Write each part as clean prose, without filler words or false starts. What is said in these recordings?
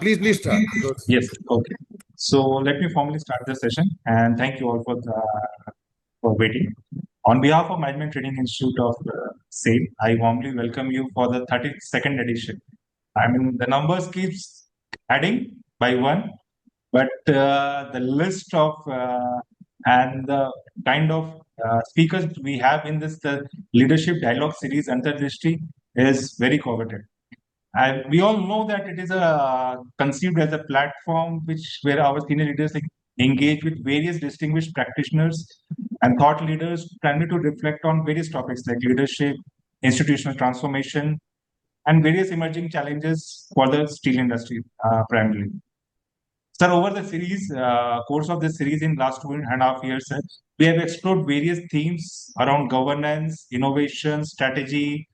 Please start. Because Yes, okay. So let me formally start the session and thank you all for waiting. On behalf of Management Training Institute of SAIL, I warmly welcome you for the 32nd edition. I mean, the numbers keeps adding by one, but the list of and the kind of speakers we have in this leadership dialogue series Antardrishti is very coveted. And we all know that it is conceived as a platform which where our senior leaders engage with various distinguished practitioners and thought leaders, primarily to reflect on various topics like leadership, institutional transformation, and various emerging challenges for the steel industry, primarily. Sir, over the course of this series in last 2.5 years, sir, we have explored various themes around governance, innovation, strategy,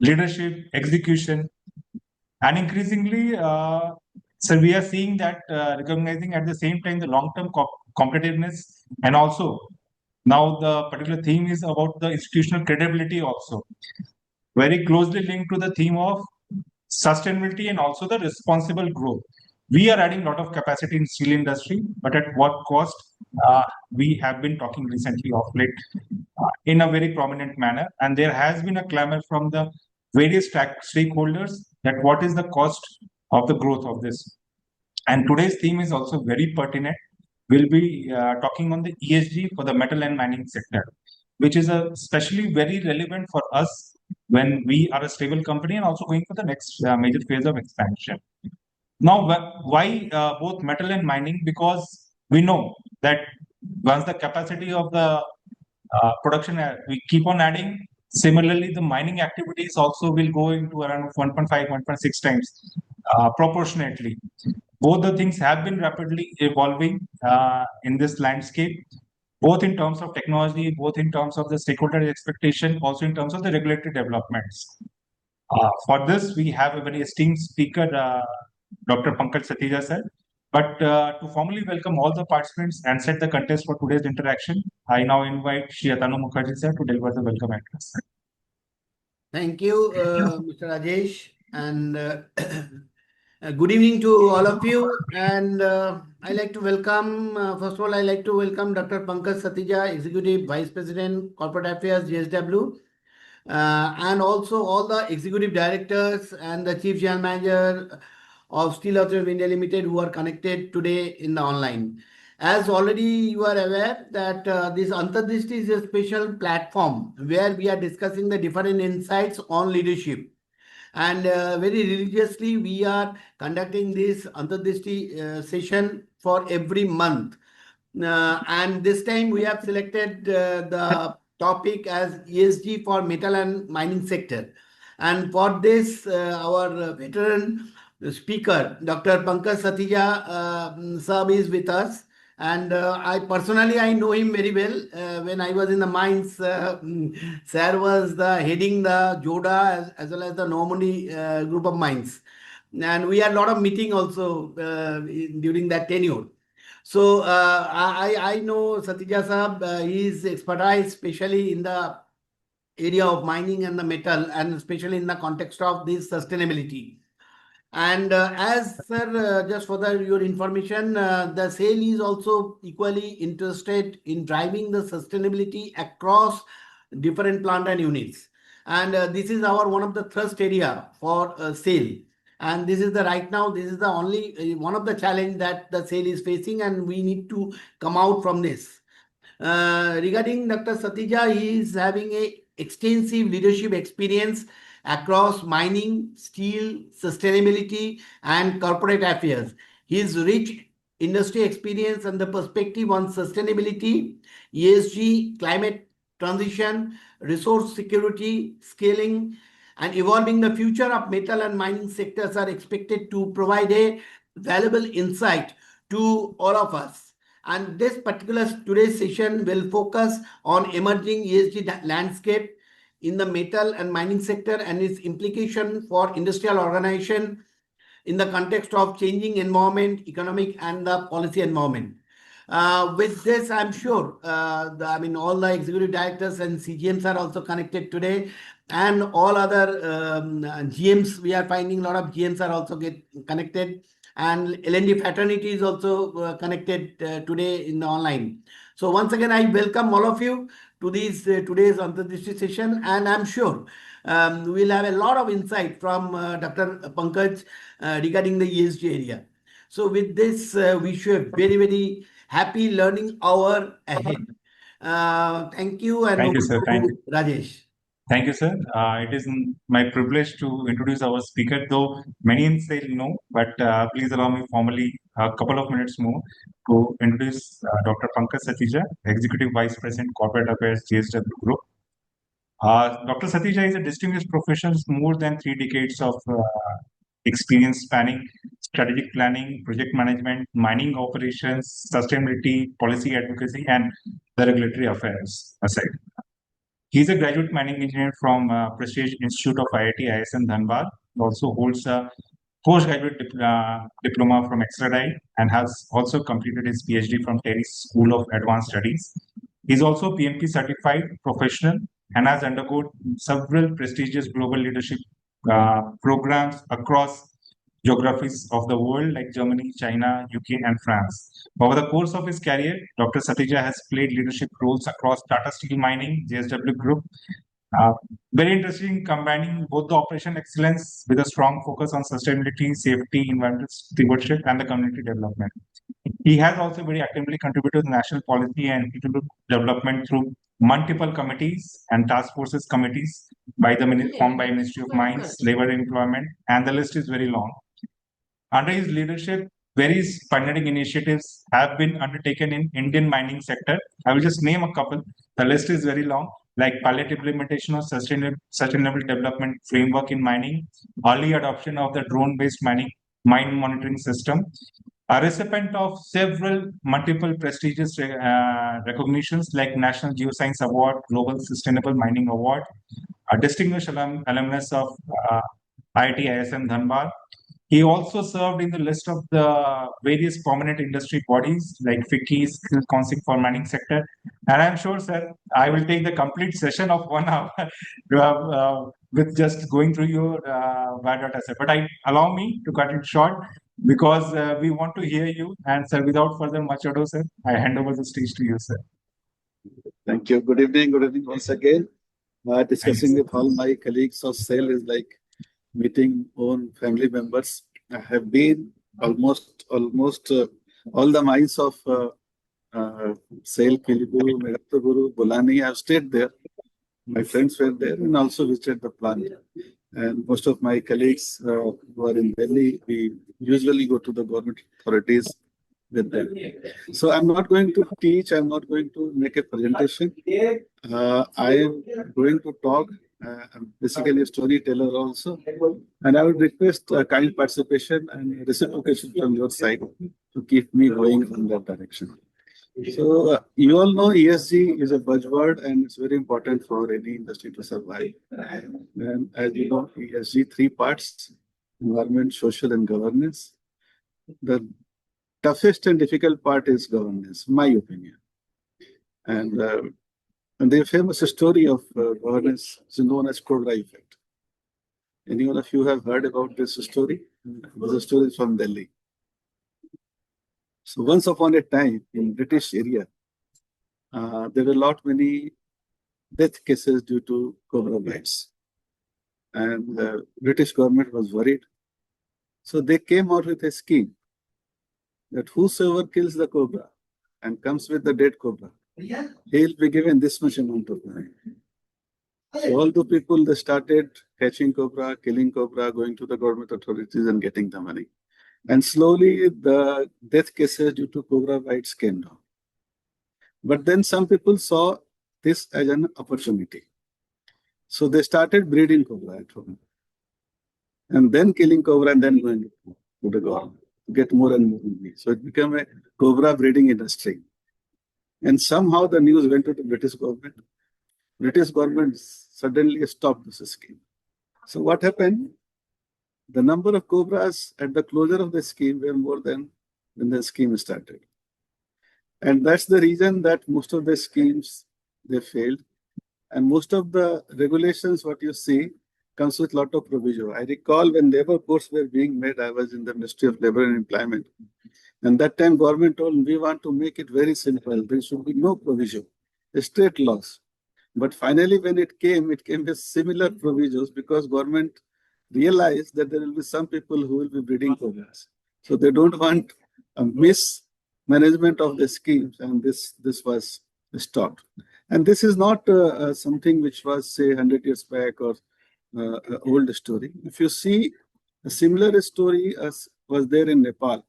leadership, execution, and increasingly, so we are seeing that recognizing at the same time the long-term competitiveness, and also now the particular theme is about the institutional credibility also, very closely linked to the theme of sustainability and also the responsible growth. We are adding a lot of capacity in steel industry, but at what cost? We have been talking recently of late in a very prominent manner, and there has been a clamor from the various stakeholders that what is the cost of the growth of this. And today's theme is also very pertinent. We'll be talking on the ESG for the metal and mining sector, which is especially very relevant for us when we are a stable company and also going for the next major phase of expansion. Now, why both metal and mining? Because we know that once the capacity of the production we keep on adding, similarly, the mining activities also will go into around 1.5, 1.6 times proportionately. Both the things have been rapidly evolving in this landscape, both in terms of technology, both in terms of the stakeholder expectation, also in terms of the regulatory developments. For this, we have a very esteemed speaker, Dr. Pankaj Satija sir. But to formally welcome all the participants and set the context for today's interaction, I now invite Shri Atanu Mukherjee sir to deliver the welcome address. Thank you, Mr. Rajesh, and good evening to all of you. And I like to welcome, first of all, I like to welcome Dr. Pankaj Satija, Executive Vice President, Corporate Affairs, JSW, and also all the Executive Directors and the Chief General Manager of Steel Authority of India Limited who are connected today in the online. As already you are aware that this Antardrishti is a special platform where we are discussing the different insights on leadership. And very religiously, we are conducting this Antardrishti session for every month. And this time we have selected the topic as ESG for metal and mining sector. And for this, our veteran speaker, Dr. Pankaj Satija, sir is with us. And I know him very well. When I was in the mines, sir was heading the Joda as well as the Normandy group of mines. And we had a lot of meeting also during that tenure. So I know Satija Sahab, his expertise, especially in the area of mining and the metal, and especially in the context of this sustainability. And as sir, just for your information, the SAIL is also equally interested in driving the sustainability across different plant and units. And this is our one of the thrust area for SAIL. And this is right now, this is the only one of the challenge that the SAIL is facing, and we need to come out from this. Regarding Dr. Satija, he is having a extensive leadership experience across mining, steel, sustainability, and corporate affairs. His rich industry experience and the perspective on sustainability, ESG, climate transition, resource security, scaling, and evolving the future of metal and mining sectors are expected to provide a valuable insight to all of us. And this particular today's session will focus on emerging ESG landscape in the metal and mining sector and its implication for industrial organization in the context of changing environment, economic and the policy environment. With this, I'm sure, all the executive directors and CGMs are also connected today. and all other GMs. We are finding a lot of GMs are also get connected, and L&D fraternity is also connected today in the online. So once again, I welcome all of you to this today's Antardrishti session, and I'm sure we'll have a lot of insight from Dr. Pankaj regarding the ESG area. So with this, wish you a very, very happy learning hour ahead. Thank you, and Thank over you, sir. Thank to you. Rajesh. Thank you, sir. It is my privilege to introduce our speaker, though many in say no, but please allow me formally a couple of minutes more to introduce Dr. Pankaj Satija, Executive Vice President, Corporate Affairs, JSW Group. Dr. Satija is a distinguished professional with more than 3 decades of experience spanning strategic planning, project management, mining operations, sustainability, policy advocacy, and the regulatory affairs aside. He is a graduate mining engineer from Prestige Institute of IIT ISM Dhanbad. He also holds a postgraduate diploma from Extradite and has also completed his PhD from Terry School of Advanced Studies. He is also PMP certified professional and has undergone several prestigious global leadership programs across geographies of the world like Germany, China, UK, and France. Over the course of his career, Dr. Satija has played leadership roles across Tata Steel Mining, JSW Group. Uh, Very interesting, combining both the operation excellence with a strong focus on sustainability, safety, environmental stewardship, and the community development. He has also very actively contributed to national policy and institutional development through multiple committees and task forces committees formed by Ministry of Mines, Labor and Employment, and the list is very long. Under his leadership, various pioneering initiatives have been undertaken in Indian mining sector. I will just name a couple. The list is very long, like pilot implementation of sustainable development framework in mining, early adoption of the drone-based mine monitoring system, a recipient of several multiple prestigious recognitions like National Geoscience Award, Global Sustainable Mining Award, a distinguished alumnus of IIT ISM Dhanbad. He also served in the list of the various prominent industry bodies like FICCI, Skill Council for Mining Sector. And I'm sure, sir, I will take the complete session of 1 hour with just going through your biodata, sir. But allow me to cut it short because we want to hear you. And, sir, without further much ado, sir, I hand over the stage to you, sir. Thank you. Good evening. Good evening once again. Discussing sir. with all my colleagues of SAIL is like meeting own family members. I have been almost all the mines of SAIL, Kiliburu, Megataguru, Bolani. I have stayed there. My friends were there and also visited the plant. And most of my colleagues who are in Delhi, we usually go to the government authorities with them. So I'm not going to teach, I'm not going to make a presentation. I am going to talk. I'm basically a storyteller also. And I would request kind participation and reciprocation from your side to keep me going in that direction. So you all know ESG is a buzzword and it's very important for any industry to survive. And as you know, ESG, 3 parts: environment, social, and governance. The toughest and difficult part is governance, my opinion. And the famous story of governance is known as Cobra effect. Any one of you have heard about this story? This story is from Delhi. So once upon a time in British area, there were many death cases due to cobra bites. And the British government was worried. So they came out with a scheme that whosoever kills the cobra and comes with the dead cobra, he'll be given this much amount of money. So all the people, they started catching cobra, killing cobra, going to the government authorities and getting the money. And slowly the death cases due to cobra bites came down. But then some people saw this as an opportunity. So they started breeding cobra at home. And then killing cobra and then going to the government to get more and more money. So it became a cobra breeding industry. And somehow the news went to the British government. British government suddenly stopped this scheme. So what happened? The number of cobras at the closure of the scheme were more than when the scheme started. And that's the reason that most of the schemes, they failed. And most of the regulations, what you see, comes with lot of provision. I recall when labor codes were being made, I was in the Ministry of Labor and Employment. And that time government told we want to make it very simple. There should be no provision, straight laws. But finally, when it came with similar provisions because government realized that there will be some people who will be breeding programs. So they don't want a mismanagement of the schemes, and this was stopped. And this is not something which was, say, 100 years back or old story. If you see, a similar story as was there in Nepal.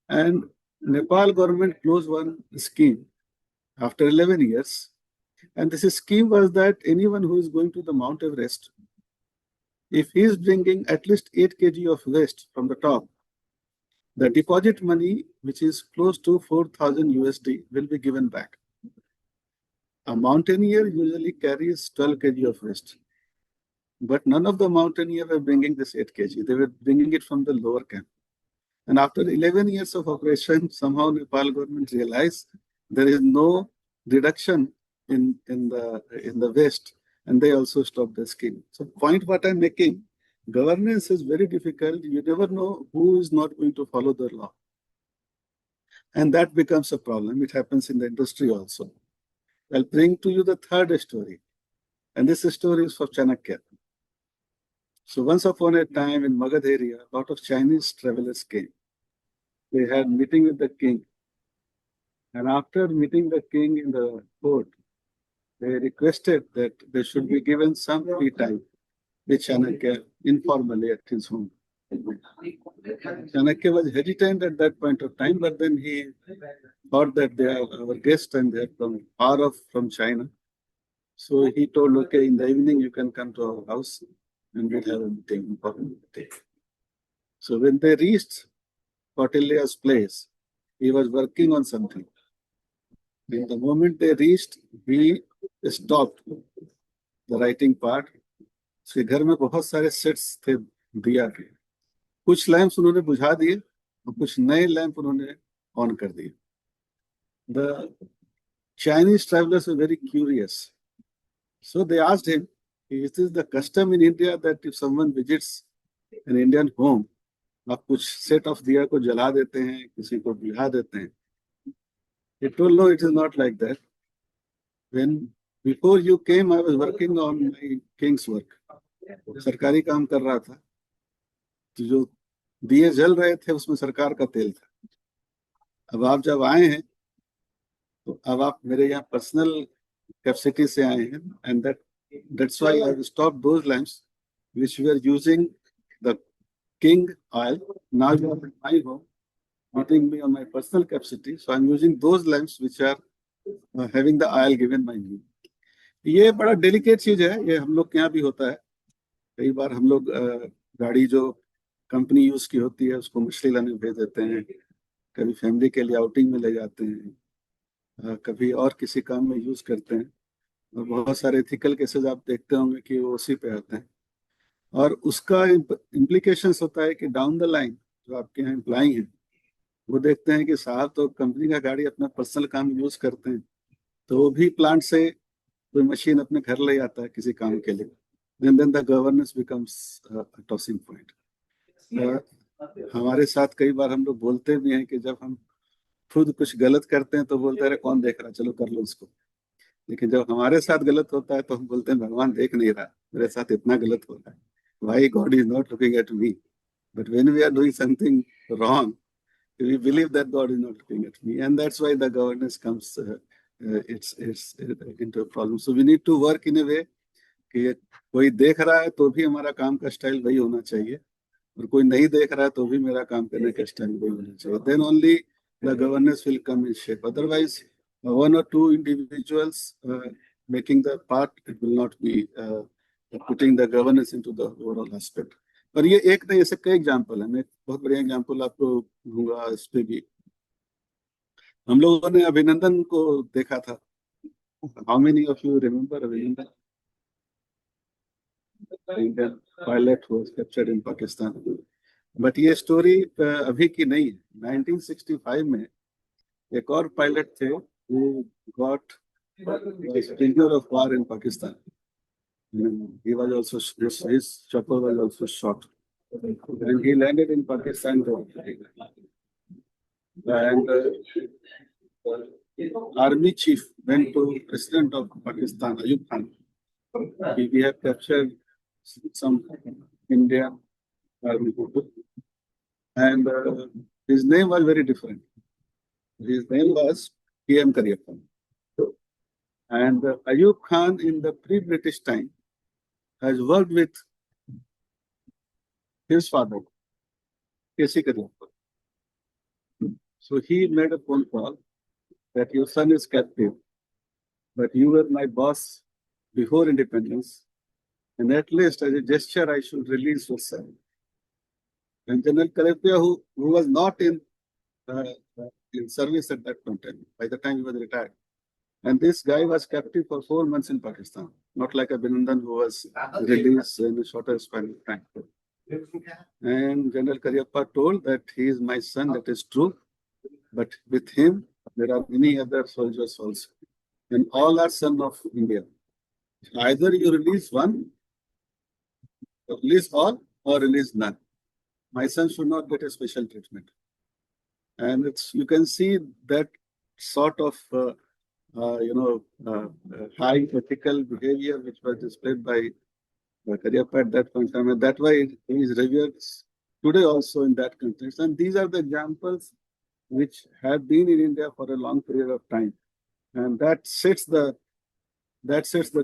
And Nepal government closed one scheme after 11 years. And this scheme was that anyone who is going to the Mount Everest, if he is bringing at least 8 kg of waste from the top, the deposit money, which is close to 4,000 USD, will be given back. A mountaineer usually carries 12 kg of waste. But none of the mountaineers were bringing this 8 kg. They were bringing it from the lower camp. And after 11 years of operation, somehow Nepal government realized there is no reduction in the waste, and they also stopped the scheme. So point what I'm making, governance is very difficult. You never know who is not going to follow the law. And that becomes a problem. It happens in the industry also. I'll bring to you the third story. And this story is for Chanakya. So once upon a time in Magad area, a lot of Chinese travelers came. They had meeting with the king. And after meeting the king in the court, they requested that they should be given some free time with Chanakya informally at his home. Chanakya was hesitant at that point of time, but then he thought that they are our guests and they are from far off from China. So he told, okay, in the evening you can come to our house and we'll have a meeting, important meeting. So when they reached Kautilya's place, he was working on something. In the moment they reached, he stopped the writing part. उसके घर में बहुत सारे sets थे दिया के, कुछ lamps उन्होंने बुझा दिए और कुछ नए लैंप उन्होंने ऑन कर दिए. The Chinese travelers were very curious. So they asked him, is this the custom in India that if someone visits an Indian home, आप कुछ set of दिया को जला देते हैं, किसी को बुझा देते हैं? He told, no, it is not like that. When before you came, I was working on my king's work. सरकारी काम कर रहा था. तो जो दिए जल रहे थे उसमें सरकार का तेल था. अब आप जब आए हैं तो अब आप मेरे यहाँ पर्सनल कैपेसिटी से आए हैं, and that's why I have stopped those lamps which were using the king oil. Now you are in my home, meeting me on my personal capacity, so I'm using those lamps which are having the oil given by me. ये बड़ा delicate चीज है, ये हम लोग के यहाँ भी होता है. कई बार हम लोग गाड़ी जो कंपनी यूज की होती है उसको मछली लाने भेज देते हैं, कभी फैमिली के लिए आउटिंग में ले जाते हैं, कभी और किसी काम में यूज करते हैं. और बहुत सारे एथिकल केसेस आप देखते होंगे कि वो उसी पे आते हैं. और उसका इम्प्लीकेशंस होता है कि डाउन द लाइन जो आपके यहाँ एम्प्लॉई हैं वो देखते हैं कि साहब तो कंपनी का गाड़ी अपना पर्सनल काम यूज करते हैं, तो वो भी प्लांट से कोई मशीन अपने घर ले आता है किसी काम के लिए. then the governance becomes a tossing point. हमारे साथ कई बार हम लोग बोलते भी हैं कि जब हम खुद कुछ गलत करते हैं तो बोलते हैं कौन देख रहा, चलो कर लो उसको. लेकिन जब हमारे साथ गलत होता है तो हम बोलते हैं भगवान देख नहीं रहा, मेरे साथ इतना गलत हो रहा है. Why God is not looking at me? But when we are doing something wrong, we believe that God is not looking at me, and that's why the governance comes it's into a problem. So we need to work in a way कि कोई देख रहा है तो भी हमारा काम का स्टाइल वही होना चाहिए, और कोई नहीं देख रहा है तो भी मेरा काम करने का स्टाइल वही होना चाहिए. Then only the governance will come in shape. Otherwise, one or two individuals making the part, it will not be putting the governance into the overall aspect. पर ये एक नहीं, ऐसे कई एग्जाम्पल है. मैं बहुत बढ़िया एग्जाम्पल आपको दूंगा इस पे भी. हम लोगों ने अभिनंदन को देखा था. How many of you remember अभिनंदन? Indian pilot who was captured in Pakistan. But ये स्टोरी अभी की नहीं है. 1965 में एक और पायलट थे who got was prisoner of war in Pakistan. And he was also, his chopper was also shot. And he landed in Pakistan. And army chief went to president of Pakistan, Ayub Khan. We have captured some Indian army people. And his name was very different. His name was PM Karyappa. And Ayub Khan in the pre-British time has worked with his father, KC Karyappa. So he made a phone call that your son is captive, but you were my boss before independence, and at least as a gesture I should release your son. And General Karyappa, who was not in service at that point, by the time he was retired, and this guy was captive for 4 months in Pakistan, not like Abhinandan who was released in a shorter span of time. And General Karyappa told that he is my son, that is true, but with him there are many other soldiers also, and all are sons of India. Either you release one, release all, or release none. My son should not get a special treatment. And it's, you can see that sort of high ethical behavior which was displayed by Karyappa at that point in time. And that's why he is revered today also in that context. And these are the examples which have been in India for a long period of time. And that sets the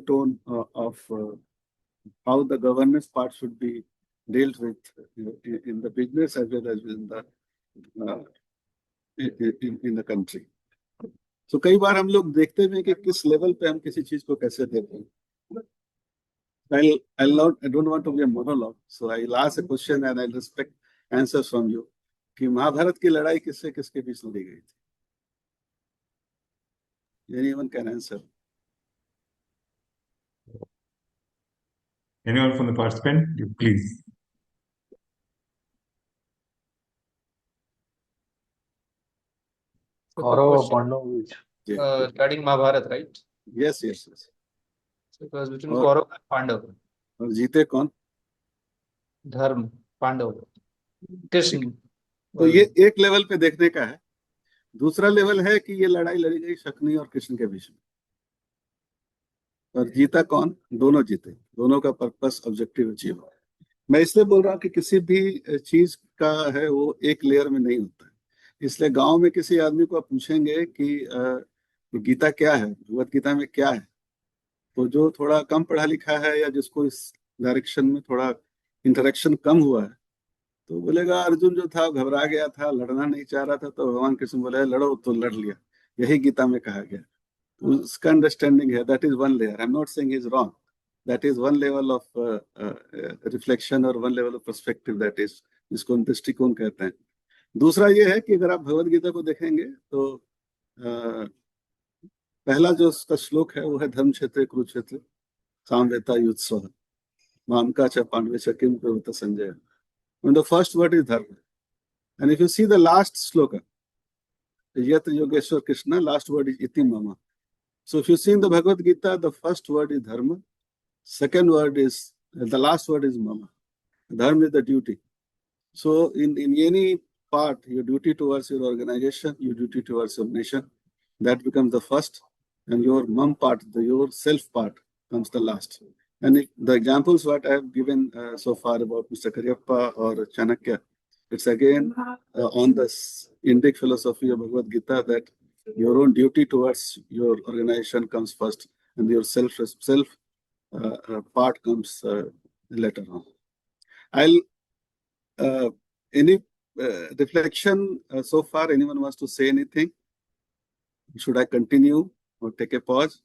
tone of how the governance part should be dealt with in the business as well as in the country. So कई बार हम लोग देखते हैं कि किस level पे हम किसी चीज को कैसे देते हैं. I don't want to be a monologue, so I'll ask a question and I'll respect answers from you. कि महाभारत की लड़ाई किससे किसके बीच लड़ी गई थी? Anyone can answer. Anyone from the participant, please. Kaurava Pandav. Regarding Mahabharata, right? Yes. So it was between Kaurava and Pandav. और जीते कौन? Dharma, Pandav, Krishna. तो ये एक लेवल पे देखने का है. दूसरा लेवल है कि ये लड़ाई लड़ी गई शकुनी और कृष्ण के बीच में. और जीता कौन? दोनों जीते. दोनों का पर्पस ऑब्जेक्टिव अचीव हुआ. मैं इसलिए बोल रहा हूँ कि किसी भी चीज का है वो एक लेयर में नहीं होता है. इसलिए गांव में किसी आदमी को आप पूछेंगे कि गीता क्या है, भगवत गीता में क्या है, तो जो थोड़ा कम पढ़ा लिखा है या जिसको इस डायरेक्शन में थोड़ा इंटरेक्शन कम हुआ है, तो बोलेगा अर्जुन जो था घबरा गया था, लड़ना नहीं चाह रहा था, तो भगवान कृष्ण बोले लड़ो, तो लड़ लिया. यही गीता में कहा गया. तो उसका अंडरस्टैंडिंग है. That is one layer. I am not saying is wrong. That is one level of reflection और one level of perspective. That is, जिसको दृष्टिकोण कहते हैं. दूसरा ये है कि अगर आप भगवद गीता को देखेंगे तो पहला जो उसका श्लोक है वो है धर्म क्षेत्र कुरुक्षेत्र सामवेता युत्सव मामका च पांडवे च किम प्रवृत्त Sanjay. And the first word is dharma. And if you see the last sloka, Yat Yogeshwar Krishna, last word is iti mama. So if you see in the Bhagavad Gita, the first word is dharma, second word is, the last word is mama. Dharma is the duty. So in any part, your duty towards your organization, your duty towards your nation, that becomes the first, and your mum part, your self part, comes the last. And if the examples what I have given so far about Mr. Karyappa or Chanakya, it's again on the Indic philosophy of Bhagavad Gita that your own duty towards your organization comes first, and your self part comes later on. I'll any reflection so far? Anyone wants to say anything? Should I continue or take a pause?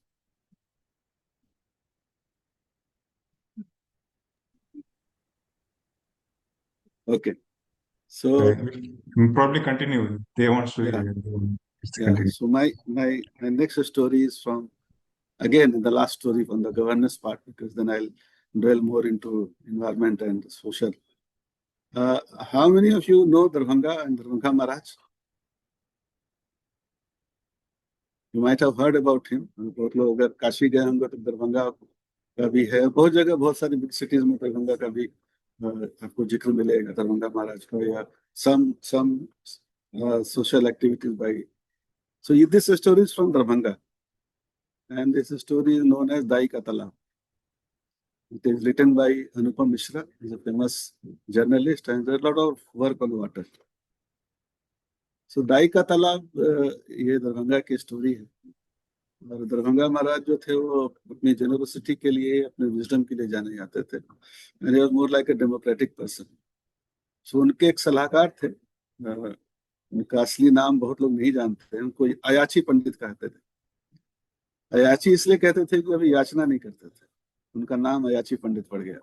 Okay. So we'll probably continue. They want to. Yeah. So my next story is from, again, the last story from the governance part, because then I'll dwell more into environment and social. How many of you know Darbhanga and Darbhanga Maharaj? You might have heard about him. बहुत लोग अगर काशी गए होंगे तो दरभंगा का भी है, बहुत जगह, बहुत सारी बिग सिटीज में दरभंगा का भी आपको जिक्र मिलेगा, दरभंगा महाराज का, या some social activities by. So this story is from Darbhanga, and this story is known as Dai Ka Talab. It is written by Anupam Mishra. He is a famous journalist, and there is a lot of work on water. So Dai Ka Talab ये दरभंगा की story है। और दरभंगा महाराज जो थे वो अपनी generosity के लिए, अपने विजडम के लिए जाने जाते थे, and he was more like a democratic person. So उनके एक सलाहकार थे, उनका असली नाम बहुत लोग नहीं जानते हैं, उनको अयाची पंडित कहते थे। अयाची इसलिए कहते थे कि अभी याचना नहीं करते थे, उनका नाम अयाची पंडित पड़ गया।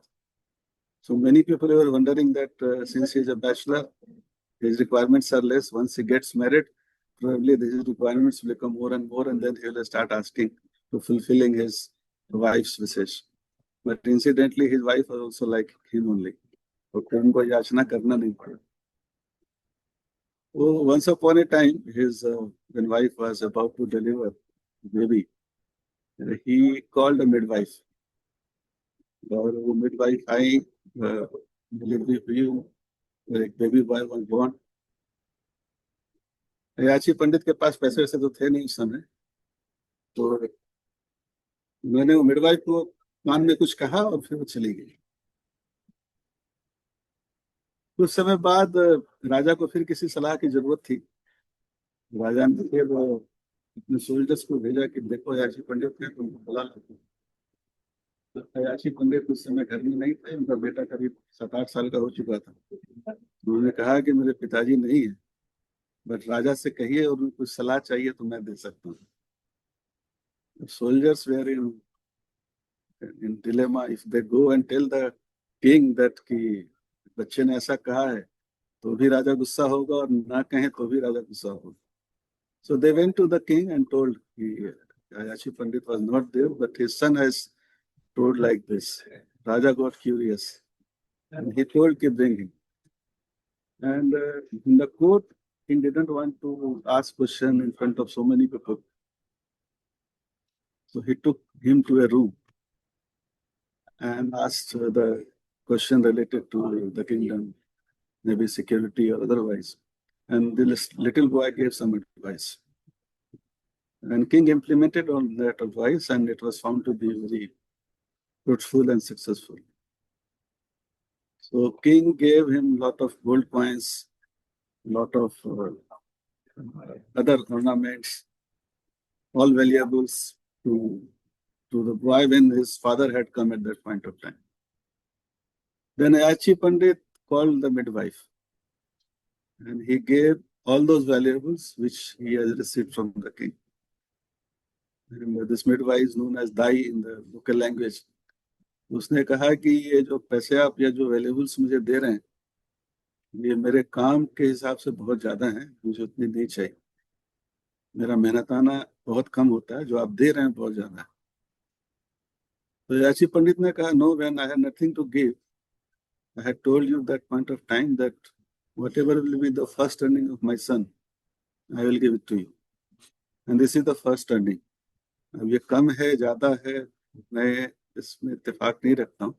So many people were wondering that since he is a bachelor, his requirements are less. Once he gets married, probably his requirements will become more and more, and then he will start asking to fulfilling his wife's wishes. But incidentally, his wife was also like him only. तो उनको याचना करना नहीं पड़ा। So once upon a time, his when wife was about to deliver baby, he called a midwife. और वो midwife आई, delivery हुई, एक baby boy was born. Ayachi पंडित के पास पैसे वैसे तो थे नहीं उस समय, तो उन्होंने वो मिडवाइफ को कान में कुछ कहा और फिर वो चली गई। कुछ समय बाद राजा को फिर किसी सलाह की जरूरत थी। राजा ने फिर अपने सोल्जर्स को भेजा कि देखो अयाची पंडित है, तुमको बुला लो। तो अयाची पंडित उस समय घर में नहीं थे, उनका बेटा करीब 7-8 साल का हो चुका था। उन्होंने कहा कि मेरे पिताजी नहीं है, बट राजा से कहिए और उनको कुछ सलाह चाहिए तो मैं दे सकता हूँ। Soldiers were in dilemma. If they go and tell the king that कि बच्चे ने ऐसा कहा है तो भी राजा गुस्सा होगा, और ना कहें तो भी राजा गुस्सा होगा। So they went to the king and told कि Ayachi Pandit was not there, but his son has told like this. Raja got curious and he told कि bring him. And in the court, king didn't want to ask question in front of so many people. So he took him to a room and asked the question related to the kingdom, maybe security or otherwise. And this little boy gave some advice. And king implemented all that advice, and it was found to be very fruitful and successful. So king gave him a lot of gold coins, a lot of other ornaments, all valuables to the boy when his father had come at that point of time. Then Ayachi Pandit called the midwife, and he gave all those valuables which he has received from the king. And this midwife is known as Dai in the local language. उसने कहा कि ये जो पैसे आप या जो valuables मुझे दे रहे हैं, ये मेरे काम के हिसाब से बहुत ज्यादा हैं, मुझे उतनी नहीं चाहिए। मेरा मेहनताना बहुत कम होता है, जो आप दे रहे हैं बहुत ज्यादा है। तो याची पंडित ने कहा, no, when I have nothing to give, I had told you that point of time that whatever will be the first earning of my son, I will give it to you. And this is the first earning. अब ये कम है, ज्यादा है, मैं इसमें इत्तेफाक नहीं रखता हूँ.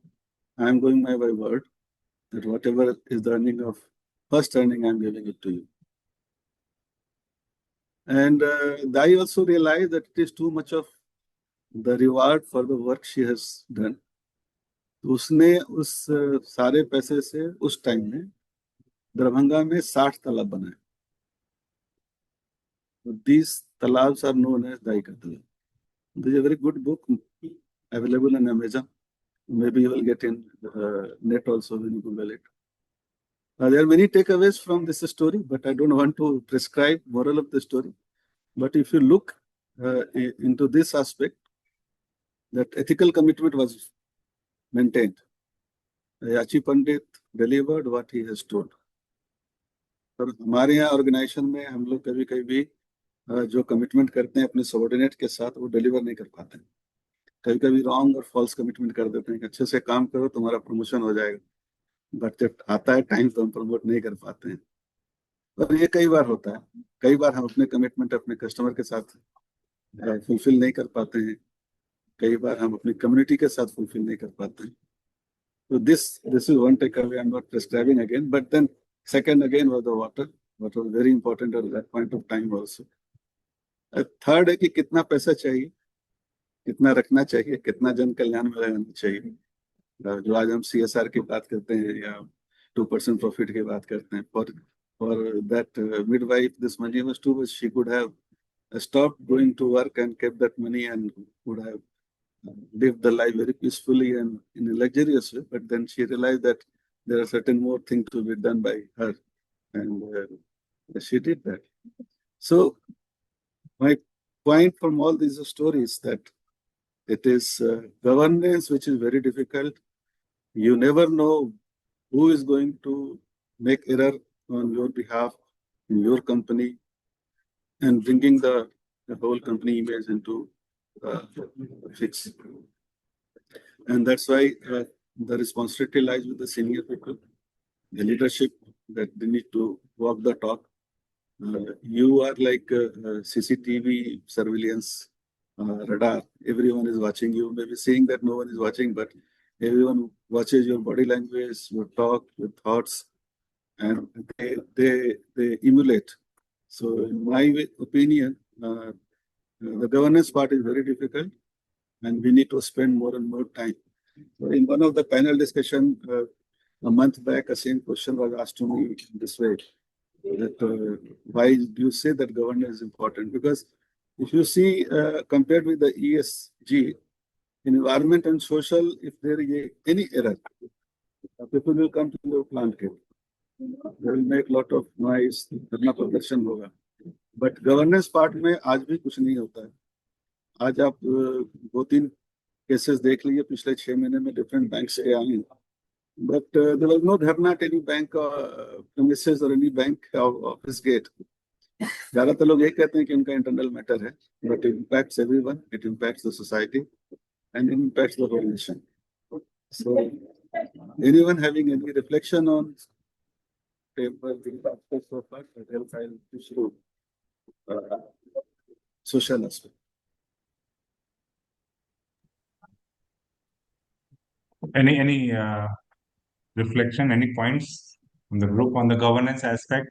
I am going by my word that whatever is the earning of first earning, I am giving it to you. And Dai also realized that it is too much of the reward for the work she has done. तो उसने उस सारे पैसे से उस time में दरभंगा में 60 तालाब बनाए. These talabs are known as Dai Ka Talab. This is a very good book available on Amazon. Maybe you will get in net also when you Google it. There are many takeaways from this story, but I don't want to prescribe moral of the story. But if you look into this aspect, that ethical commitment was maintained. Yachi Pandit delivered what he has told. और हमारे यहाँ organisation में हम लोग कभी कभी जो commitment करते हैं अपने सबऑर्डिनेट के साथ, वो डिलीवर नहीं कर पाते हैं. कभी कभी रॉन्ग और फॉल्स कमिटमेंट कर देते हैं कि अच्छे से काम करो तुम्हारा प्रमोशन हो जाएगा, बट जब आता है टाइम तो हम प्रमोट नहीं कर पाते हैं. और ये कई बार होता है. कई बार हम अपने कमिटमेंट अपने कस्टमर के साथ फुलफिल नहीं कर पाते हैं, कई बार हम अपनी कम्युनिटी के साथ फुलफिल नहीं कर पाते हैं. So this is one takeaway. I'm not prescribing again, but then second again was the water, what was very important at that point of time also. Third है कि कितना पैसा चाहिए, कितना रखना चाहिए, कितना जन कल्याण में लगाना चाहिए. जो आज हम CSR की बात करते हैं या 2% प्रॉफिट की बात करते हैं, for that midwife this money was too much. She could have stopped going to work and kept that money and would have lived the life very peacefully and in a luxurious way. But then she realized that there are certain more things to be done by her, and she did that. So my point from all these stories that it is governance which is very difficult. You never know who is going to make error on your behalf in your company and bringing the whole company image into fix. And that's why the responsibility lies with the senior people, the leadership, that they need to walk the talk. You are like CCTV surveillance radar. Everyone is watching you. Maybe saying that no one is watching, but everyone watches your body language, your talk, your thoughts, and they emulate. So in my opinion, the governance part is very difficult, and we need to spend more and more time. So in one of the panel discussion a month back, a same question was asked to me this way: that why do you say that governance is important? Because if you see compared with the ESG, in environment and social, if there is any error, people will come to your plant. They will make lot of noise, धरना प्रदर्शन होगा. But governance part में आज भी कुछ नहीं होता है. आज आप 2-3 केसेस देख लीजिए पिछले 6 महीने में डिफरेंट बैंक्स के आए हैं. But there was no dharna at any bank premises or any bank office gate. ज्यादातर लोग ये कहते हैं कि उनका इंटरनल मैटर है, but it impacts everyone, it impacts the society, and it impacts the whole nation. So anyone having any reflection on paper so far, else I'll push through social aspect. Any reflection, any points from the group on the governance aspect?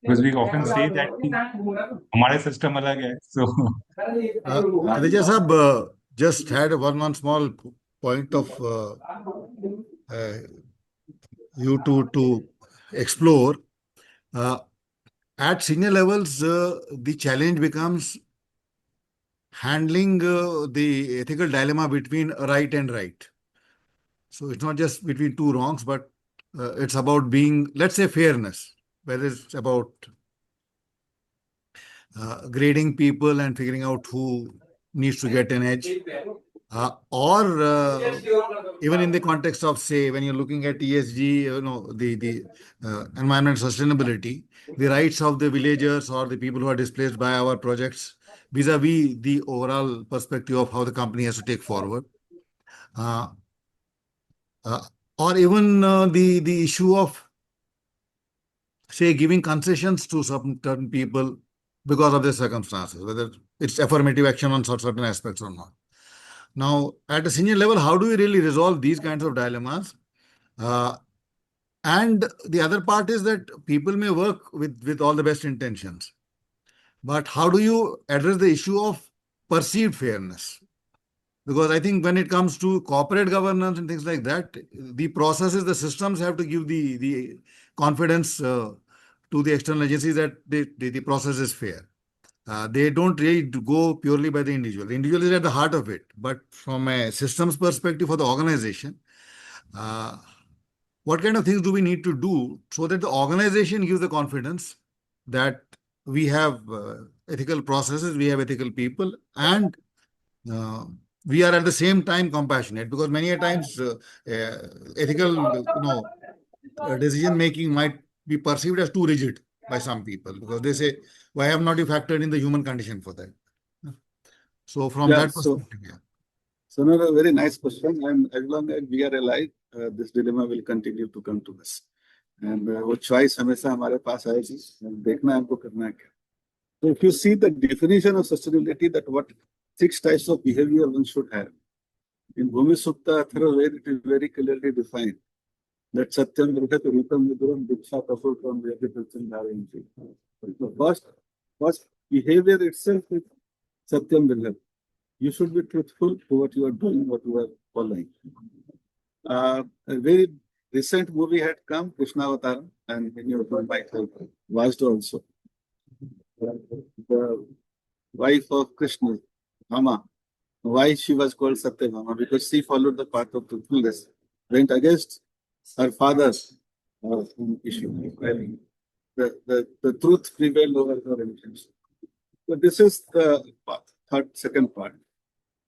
Because we often say that हमारे system अलग है, so Aditya Sahab just had one small point of you to explore. At senior levels, the challenge becomes handling the ethical dilemma between right and right. So it's not just between two wrongs, but it's about being, let's say, fairness, whether it's about grading people and figuring out who needs to get an edge, or even in the context of, say, when you're looking at ESG, the environment sustainability, the rights of the villagers or the people who are displaced by our projects vis-a-vis the overall perspective of how the company has to take forward. Or even the issue of, say, giving concessions to certain people because of their circumstances, whether it's affirmative action on certain aspects or not. Now, at a senior level, how do we really resolve these kinds of dilemmas? And the other part is that people may work with all the best intentions, but how do you address the issue of perceived fairness? Because I think when it comes to corporate governance and things like that, the processes, the systems have to give the confidence to the external agencies that the process is fair. They don't really go purely by the individual. The individual is at the heart of it. But from a systems perspective for the organization, what kind of things do we need to do so that the organization gives the confidence that we have ethical processes, we have ethical people, and we are at the same time compassionate? Because many a times ethical decision making might be perceived as too rigid by some people, because they say, why have not you factored in the human condition for that? So from that perspective, So another very nice question. And as long as we are alive, this dilemma will continue to come to us. And वो choice हमेशा हमारे पास आएगी, देखना है हमको करना है क्या. So if you see the definition of sustainability, that what 6 types of behavior one should have. In Bhumi Sukta Atharvaved, it is very clearly defined that Satyam Vrihat Ritam Viduram Diksha Kapurtam Vyadipatam Dharanti. The first behavior itself is Satyam Vrihat. You should be truthful to what you are doing, what you are following. A very recent movie had come, Krishna Avatar, and many of you might have watched also. The wife of Krishna, Bhama. Why she was called Satyabhama? Because she followed the path of truthfulness, went against her father's issue. The truth prevailed over her intention. So this is the second part.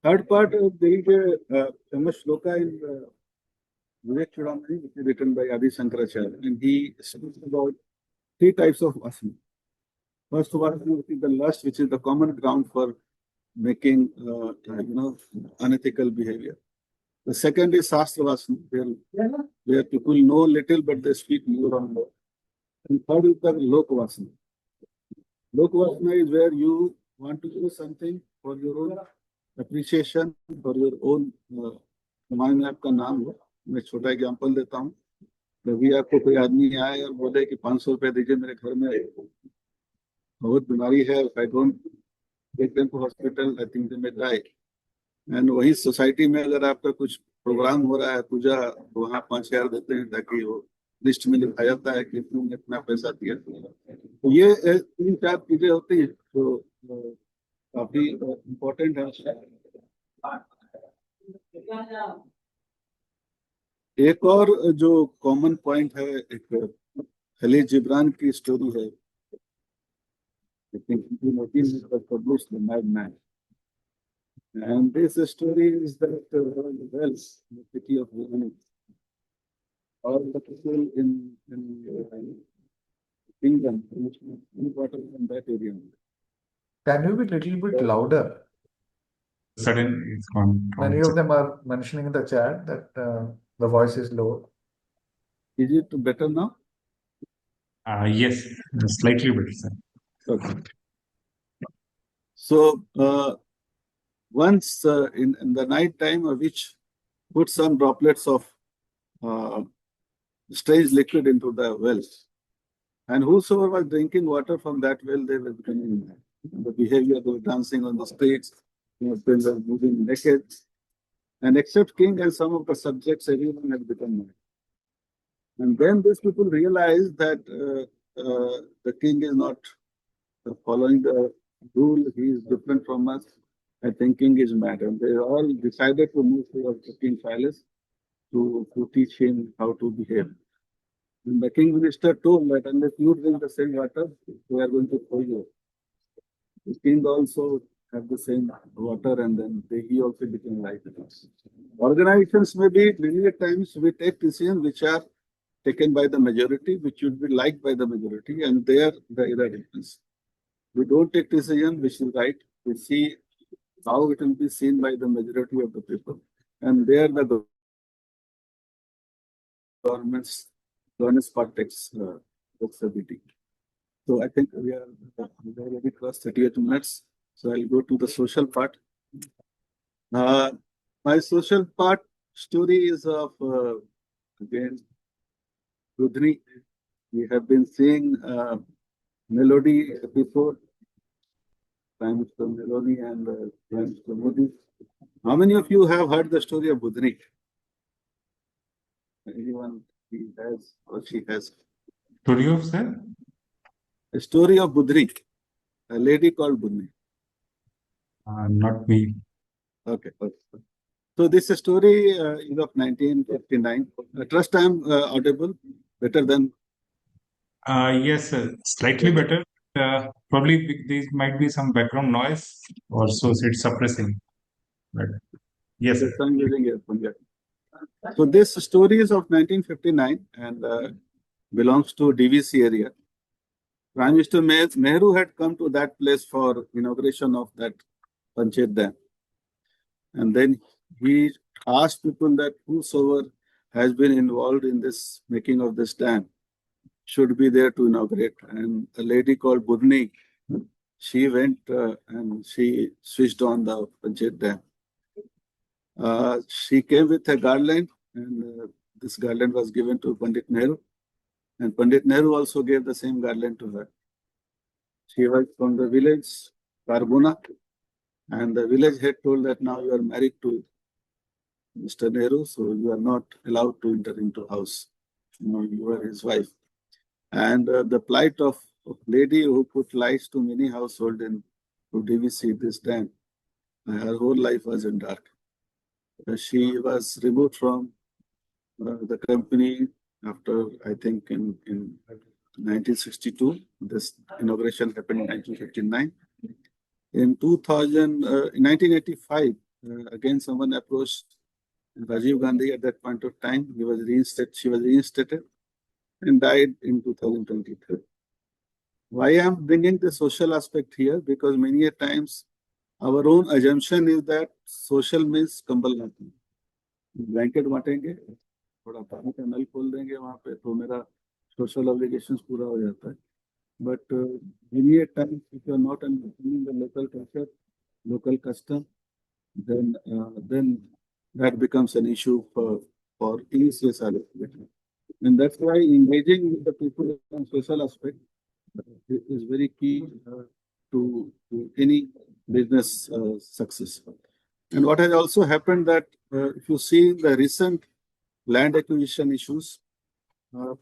Third part, there is a famous shloka in Vivek Chudamani, which is written by Adi Shankaracharya, and he speaks about 3 types of vasana. First vasana is the lust, which is the common ground for making unethical behavior. The second is Shastra vasana, where people know little but they speak more and more. And third is the Lok vasana. Lok vasana is where you want to do something for your own appreciation, for your own. हमारे में आपका नाम हो, मैं छोटा example देता हूँ. कभी आपको कोई आदमी आए और बोले कि 500 रुपए दीजिए, मेरे घर में बहुत बीमारी है, I don't take them to hospital, I think they may die. And वही सोसाइटी में अगर आपका कुछ प्रोग्राम हो रहा है, पूजा, वहाँ 5,000 देते हैं ताकि वो लिस्ट में लिखा जाता है कि तुमने इतना पैसा दिया. तो ये 3-4 चीजें होती हैं जो काफी इम्पोर्टेंट है. एक और जो कॉमन पॉइंट है, एक खलील जिब्रान की स्टोरी है. I think in 1918 it was published, The Madman. And this story is that wells in the city of Vijay, all the people in kingdom, water from that area. Can you be a little bit louder? Sudden, it's gone. Many of them are mentioning in the chat that the voice is low. Is it better now? Yes, slightly better, sir. Okay. So once in the night time, a witch put some droplets of strange liquid into the wells, and whosoever was drinking water from that well, they were becoming mad. The behavior, they were dancing on the streets, they were moving naked, and except king and some of the subjects, everyone had become mad. And then these people realized that the king is not following the rule, he is different from us. I think king is mad, and they all decided to move towards the king's palace to teach him how to behave. And the king minister told that unless you drink the same water, we are going to throw you. The king also had the same water, and then he also became like us. Organizations maybe many times we take decisions which are taken by the majority, which should be liked by the majority, and there the error happens. We don't take decision which is right. We see how it will be seen by the majority of the people, and there the government's part takes the beating. So I think we are already crossed 38 minutes. So I'll go to the social part. My social part story is of again Rudri. We have been seeing Melody episode, Prime Minister Melody and Prime Minister Modi. How many of you have heard the story of Budni? Anyone he has or she has? Story of, sir? A story of Budri, a lady called Budni. Not me. Okay. So this story is of 1959. Trust I am audible better than. Yes, sir. Slightly better. Probably there might be some background noise, or so it's suppressing. But yes, sir. I'm using earphone. Yeah. So this story is of 1959 and belongs to DVC area. Prime Minister Nehru had come to that place for inauguration of that Panchayat Dam. And then he asked people that whosoever has been involved in this making of this dam should be there to inaugurate. And a lady called Budni she went and she switched on the Panchayat dam. She came with a garland, and this garland was given to Pandit Nehru, and Pandit Nehru also gave the same garland to her. She was from the village Karbuna, and the village head told that now you are married to Mr. Nehru, so you are not allowed to enter into house. You are his wife. And the plight of lady who put lights to many households in DVC this time, her whole life was in dark. She was removed from the company after, I think, in 1962. This inauguration happened in 1959. In 1985, again someone approached Rajiv Gandhi at that point of time. She was reinstated and died in 2023. Why I am bringing the social aspect here? Because many a times our own assumption is that social means कंबल बांटना, blanket बांटेंगे, थोड़ा पानी का नल खोल देंगे वहाँ पे तो मेरा social obligations पूरा हो जाता है. But many a times if you are not understanding the local culture, local custom, then that becomes an issue for any CSR activity. And that's why engaging with the people on social aspect is very key to any business success. And what has also happened that if you see the recent land acquisition issues, so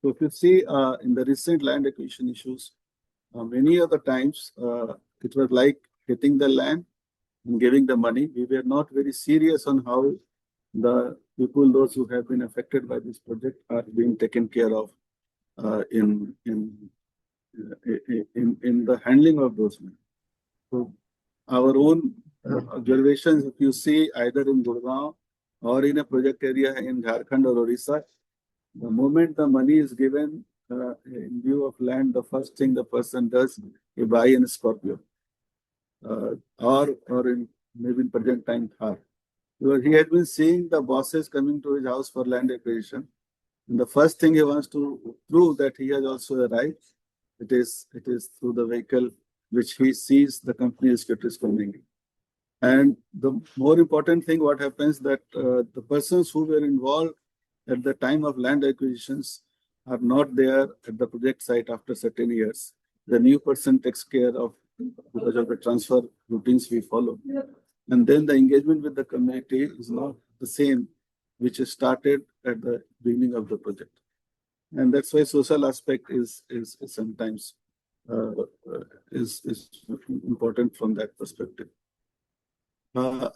if you see in the recent land acquisition issues, many of the times it was like getting the land and giving the money. We were not very serious on how the people, those who have been affected by this project, are being taken care of in the handling of those money. So our own observations, if you see either in Gurgaon or in a project area in Jharkhand or Odisha, the moment the money is given in view of land, the first thing the person does is buy a Scorpio or in maybe in present time Thar. Because he had been seeing the bosses coming to his house for land acquisition. And the first thing he wants to prove that he has also a right, it is through the vehicle which he sees the company is coming in. And the more important thing, what happens that the persons who were involved at the time of land acquisitions are not there at the project site after certain years. The new person takes care of because of the transfer routines we follow. And then the engagement with the community is not the same, which is started at the beginning of the project. And that's why social aspect is sometimes is important from that perspective. I'll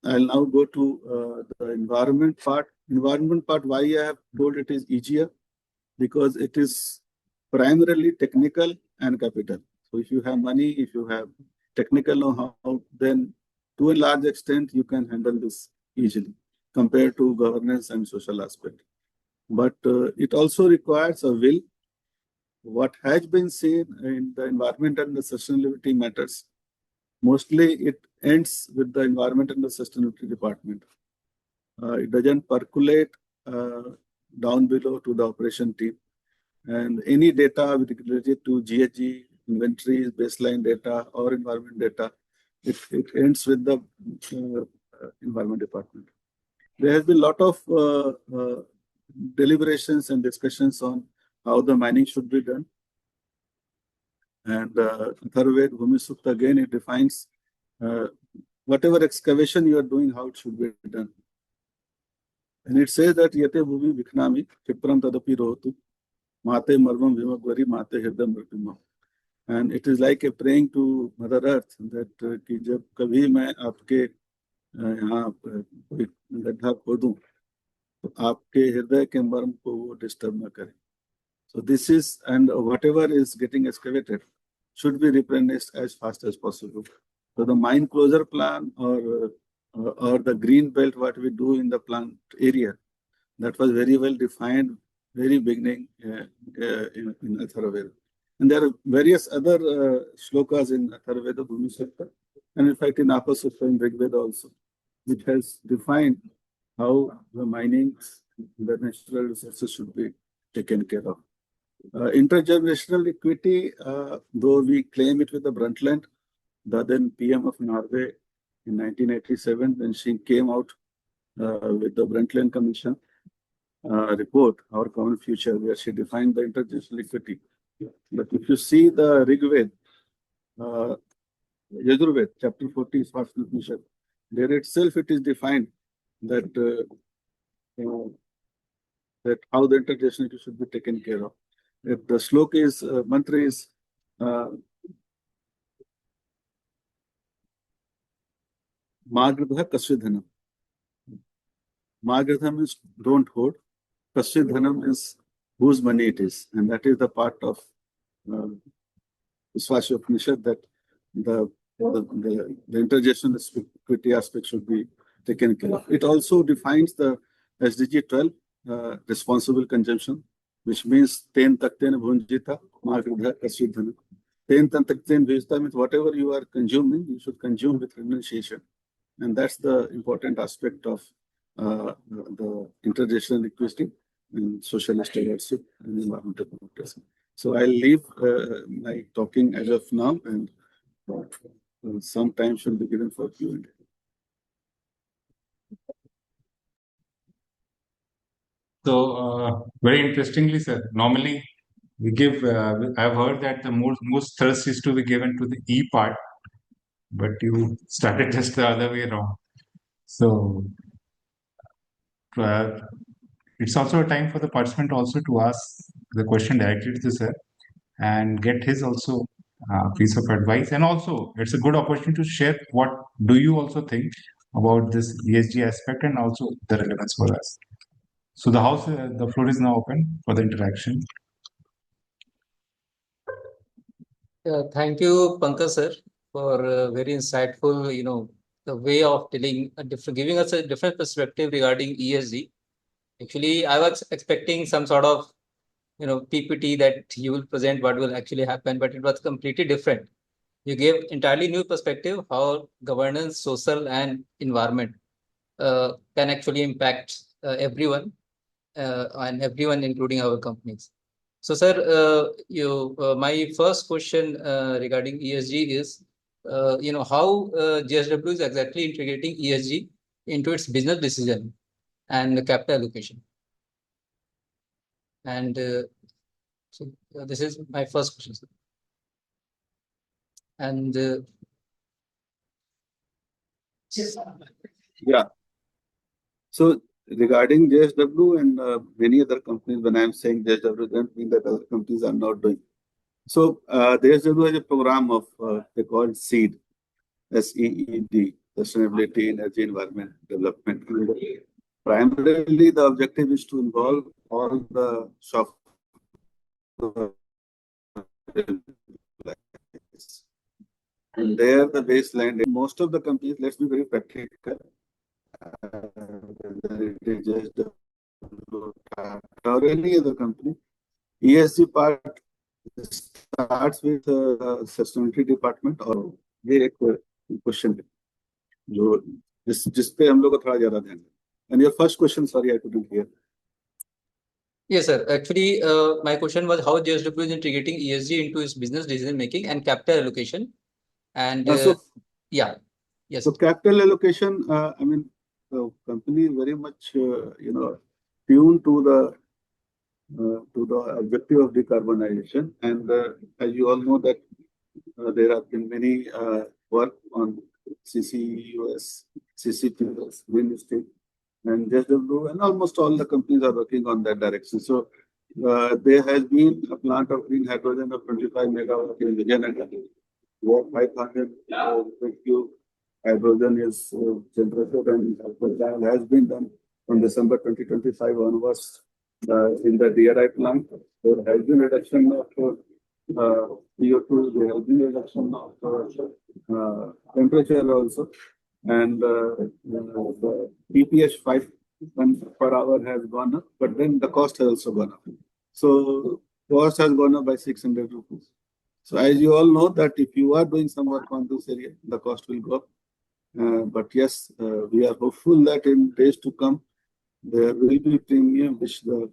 now go to the environment part. Environment part, why I have told it is easier? Because it is primarily technical and capital. So if you have money, if you have technical know-how, then to a large extent, you can handle this easily compared to governance and social aspect. But it also requires a will. What has been seen in the environment and the sustainability matters, mostly it ends with the environment and the sustainability department. It doesn't percolate down below to the operation team. And any data related to GHG, inventories, baseline data, or environment data, it ends with the environment department. There has been a lot of deliberations and discussions on how the mining should be done. And Atharvaved Bhumi Sukta, again, it defines whatever excavation you are doing, how it should be done. And it says that Yate Bhumi Vikhnami, Kipram Tadapi Rotu, Mate Marvam Vimagvari, Mate Hirdam Mritimam. And it is like a praying to Mother Earth that कि जब कभी मैं आपके यहाँ कोई गड्ढा खोदूं तो आपके हृदय के मर्म को वो डिस्टर्ब न करे. So this is, and whatever is getting excavated should be replenished as fast as possible. So the mine closure plan or the green belt, what we do in the plant area, that was very well defined, very beginning in Atharvaveda. And there are various other shlokas in Atharvaveda, Bhumi Sutta, and in fact in Apa Sutta in Rigveda also, which has defined how the mining, the natural resources should be taken care of. Intergenerational equity, though we claim it with the Brundtland, the then PM of Norway in 1987, when she came out with the Brundtland Commission report, Our Common Future, where she defined the intergenerational equity. But if you see the Rig Veda, Yajurved, chapter 40, there itself it is defined that that how the intergenerational should be taken care of. If the slok is mantra is Magradha Kasvidhanam. Magradha means don't hoard. Kasvidhanam is whose money it is, and that is the part of Swasya Upanishad that the intergenerational equity aspect should be taken care of. It also defines the SDG 12, responsible consumption, which means ten takten bhunjita magradha kasvidhana. Ten takten bhunjita means whatever you are consuming, you should consume with renunciation. And that's the important aspect of the intergenerational equity and social stewardship and environmental democracy. So I'll leave my talking as of now, and some time should be given for Q&A. So, very interestingly, sir, normally we give, I've heard that the most thrust is to be given to the E part, but you started just the other way around. So, it's also a time for the participant also to ask the question directly to the sir and get his also piece of advice. And also, it's a good opportunity to share what do you also think about this ESG aspect and also the relevance for us. So the house, the floor is now open for the interaction. Thank you, Pankaj sir, for very insightful, the way of telling giving us a different perspective regarding ESG. Actually, I was expecting some sort of, PPT that you will present what will actually happen, but it was completely different. You gave entirely new perspective how governance, social, and environment can actually impact everyone and everyone, including our companies. So, sir, my first question regarding ESG is, how JSW is exactly integrating ESG into its business decision and capital allocation. And so this is my first question, sir. And yeah. So regarding JSW and many other companies, when I'm saying JSW, doesn't mean that other companies are not doing. So JSW has a program of they call SEED, SEED, Sustainability, Energy, Environment, Development. And primarily, the objective is to involve all the shop. And there, the baseline, most of the companies, let's be very practical. It is just or any other company. ESG part starts with sustainability department और ये एक question है जो जिस पे हम लोग को थोड़ा ज़्यादा ध्यान है. And your first question, sorry, I couldn't hear. Yes, sir. Actually, my question was how JSW is integrating ESG into its business decision making and capital allocation. And yeah, yes. So capital allocation, I mean, the company is very much tuned to the objective of decarbonization, and as you all know that there have been many work on CCUS, CCTUS, real estate, and JSW, and almost all the companies are working on that direction. So there has been a plant of green hydrogen of 25 megawatt in Vijayanagar, where 500 cube hydrogen is generated, and that has been done from December 2025 onwards in the DRI plant. There has been reduction of CO2, there has been reduction of temperature also, and the EPH 5 per hour has gone up, but then the cost has also gone up. So cost has gone up by 600 rupees. So as you all know that if you are doing some work on this area, the cost will go up. But yes, we are hopeful that in days to come, there will be premium which the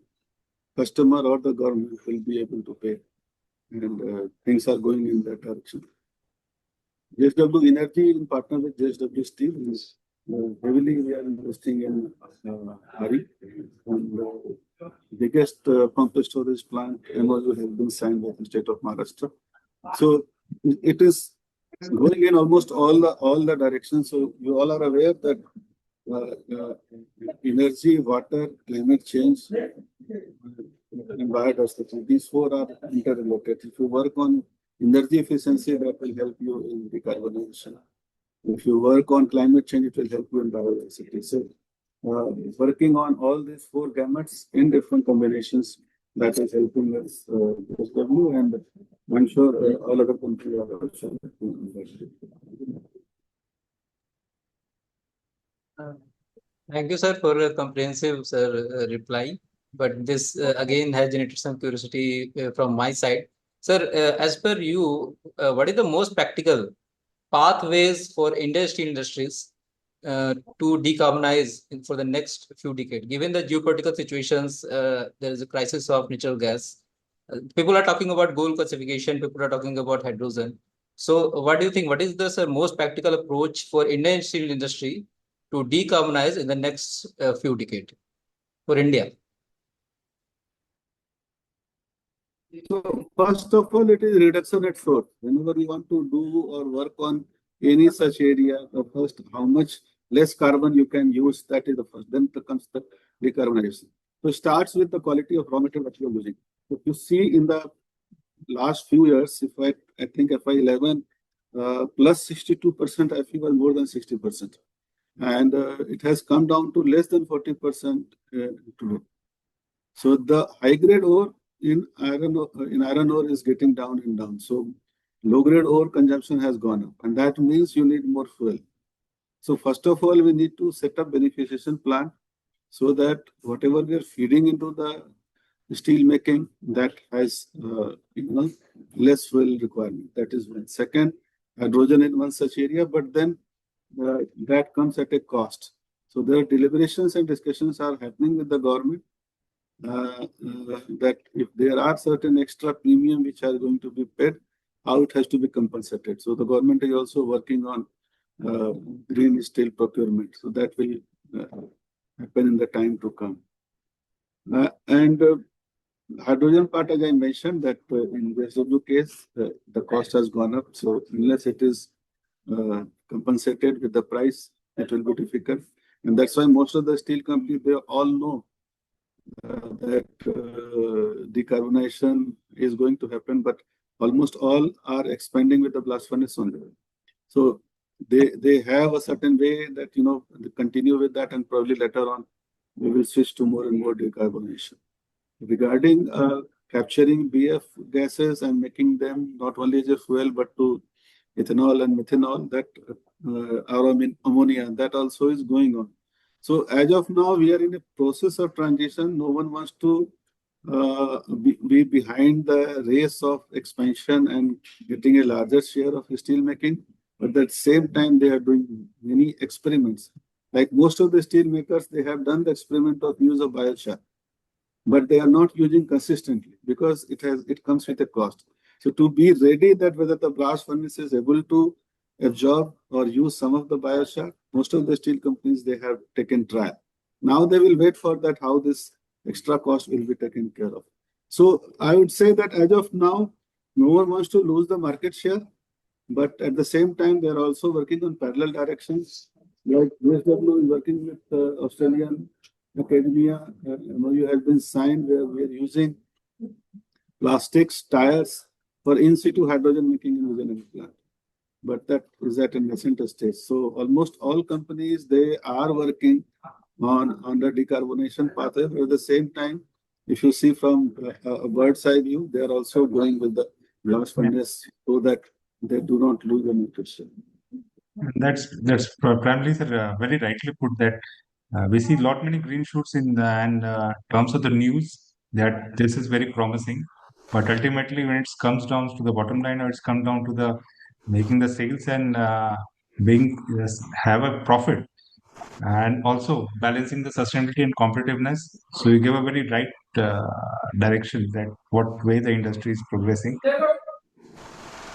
customer or the government will be able to pay, and things are going in that direction. JSW Energy, in partner with JSW Steel, is heavily we are investing in RE, and biggest pumped storage plant MOU has been signed with the state of Maharashtra. So it is going in almost all the directions. So you all are aware that energy, water, climate change, and biodiversity, these four are interrelated. If you work on energy efficiency, that will help you in decarbonization. If you work on climate change, it will help you in biodiversity. So working on all these four gamuts in different combinations, that is helping us JSW, and I'm sure all other countries are also. Thank you, sir, for a comprehensive reply. But this again has generated some curiosity from my side. Sir, as per you, what is the most practical pathways for Indian steel industries to decarbonize for the next few decades? Given the geopolitical situations, there is a crisis of natural gas. People are talking about gold classification. People are talking about hydrogen. So, what do you think? What is the most practical approach for Indian steel industry to decarbonize in the next few decades for India? So first of all, it is reduction at source. Whenever you want to do or work on any such area, the first, how much less carbon you can use, that is the first. Then comes the decarbonization. So it starts with the quality of raw material that you are using. If you see in the last few years, if I think FY11 plus 62%, I feel was more than 60%. And it has come down to less than 40% today. So the high grade ore in iron ore is getting down and down. So low grade ore consumption has gone up, and that means you need more fuel. So first of all, we need to set up beneficiation plant so that whatever we are feeding into the steel making, that has less fuel requirement. That is one. Second, hydrogen in one such area, but then that comes at a cost. So there are deliberations and discussions are happening with the government that if there are certain extra premium which are going to be paid, how it has to be compensated. So the government is also working on green steel procurement. So that will happen in the time to come. And hydrogen part, as I mentioned, that in JSW case, the cost has gone up. So unless it is compensated with the price, it will be difficult. And that's why most of the steel companies, they all know that decarbonization is going to happen, but almost all are expanding with the blast furnace only. So they have a certain way that, they continue with that, and probably later on we will switch to more and more decarbonization. Regarding capturing BF gases and making them not only as a fuel, but to ethanol and methanol, that ammonia, that also is going on. So as of now, we are in a process of transition. No one wants to be behind the race of expansion and getting a larger share of steel making. But at the same time, they are doing many experiments. Like most of the steel makers, they have done the experiment of use of biochar, but they are not using consistently because it comes with a cost. So to be ready that whether the blast furnace is able to absorb or use some of the biochar, most of the steel companies, they have taken trial. Now they will wait for that, how this extra cost will be taken care of. So I would say that as of now, no one wants to lose the market share, but at the same time, they're also working on parallel directions. Like JSW is working with Australian academia. MOU has been signed where we are using plastics, tires for in situ hydrogen making in the plant. But that is at a nascent stage. So almost all companies, they are working on the decarbonization pathway. But at the same time, if you see from a bird's eye view, they are also going with the blast furnace so that they do not lose the nutrition. That's primarily, sir, very rightly put that we see lot many green shoots in terms of the news that this is very promising. But ultimately, when it comes down to the bottom line, or it's come down to the making the sales and have a profit, and also balancing the sustainability and competitiveness. So you give a very right direction that what way the industry is progressing.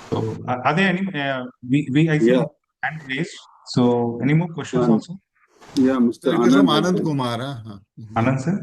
So are there any, I see Yeah. hand raised. So any more questions Um, also? Yeah, Mr. It is from Anand. Anand Kumar. Huh? Anand sir?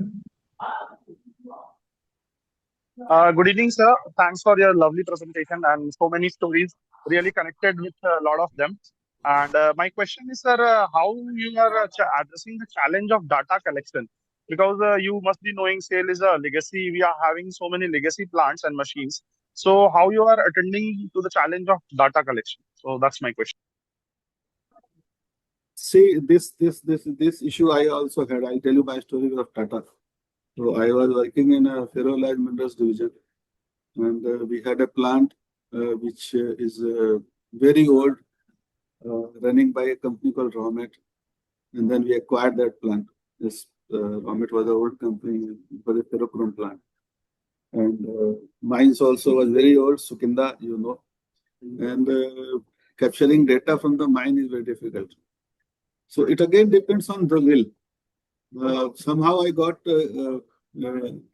Good evening, sir. Thanks for your lovely presentation and so many stories. Really connected with a lot of them. And my question is, sir, how you are addressing the challenge of data collection? Because you must be knowing SAIL is a legacy. We are having so many legacy plants and machines. So how you are attending to the challenge of data collection? So that's my question. See, this issue I also had. I'll tell you my story of Tata. So I was working in a ferroalloy minerals division, and we had a plant which is very old, running by a company called Romet, and then we acquired that plant. This Romet was an old company for the ferrochrome plant, and mines also was very old. Sukinda, you know, and capturing data from the mine is very difficult. So it again depends on the will. Somehow I got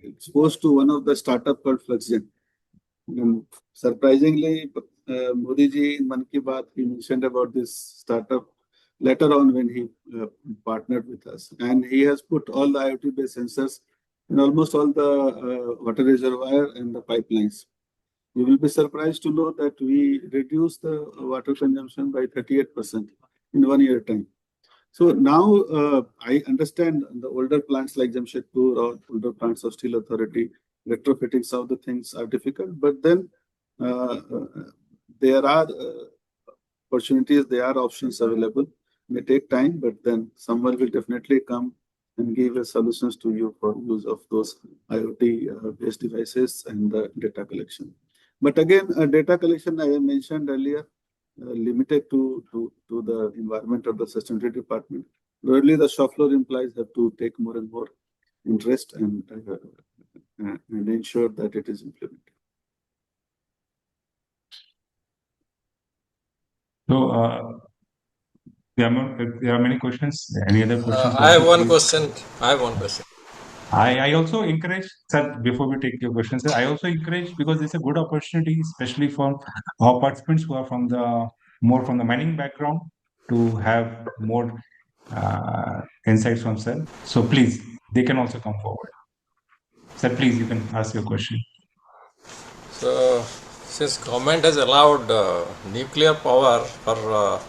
exposed to one of the startup called Fluxgen. And surprisingly, Modi ji in Mann Ki Baat, he mentioned about this startup later on when he partnered with us. And he has put all the IoT-based sensors in almost all the water reservoir and the pipelines. You will be surprised to know that we reduced the water consumption by 38% in 1 year time. So now I understand the older plants like Jamshedpur or older plants of Steel Authority, retrofitting some of the things are difficult, but then uh, there are opportunities, there are options available. May take time, but then someone will definitely come and give us solutions to you for use of those IoT based devices and the data collection. But again, data collection, I mentioned earlier, limited to the environment of the sustainability department. Really, the shop floor employees have to take more and more interest and ensure that it is implemented. So there are many questions. Any other questions? I have also, one please? question. I have one question. I also encourage, sir, before we take your questions, sir, I also encourage because it's a good opportunity, especially for our participants who are from the more from the mining background to have more insights from sir. So please, they can also come forward. Sir, please, you can ask your question. So, since government has allowed nuclear power for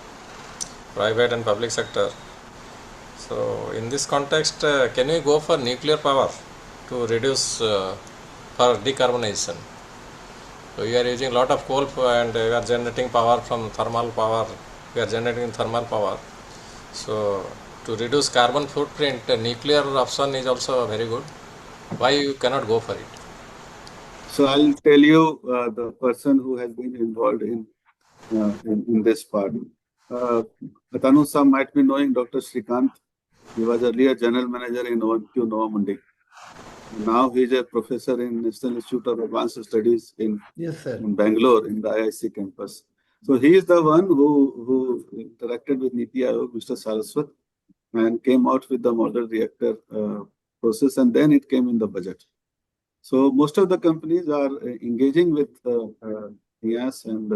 private and public sector, so in this context, can we go for nuclear power to reduce for decarbonization? So we are using a lot of coal and we are generating power from thermal power. We are generating thermal power. So to reduce carbon footprint, nuclear option is also very good. Why you cannot go for it? So I'll tell you the person who has been involved in this part. Tanu might be knowing Dr. Srikant. He was earlier general manager in OMQ Novamundi. Now he is a professor in National Institute of Advanced Studies in Bangalore in the IIC campus. So he is the one who interacted with Niti Aayog, Mr. Saraswat, and came out with the model reactor process, and then it came in the budget. So most of the companies are engaging with NIAS, and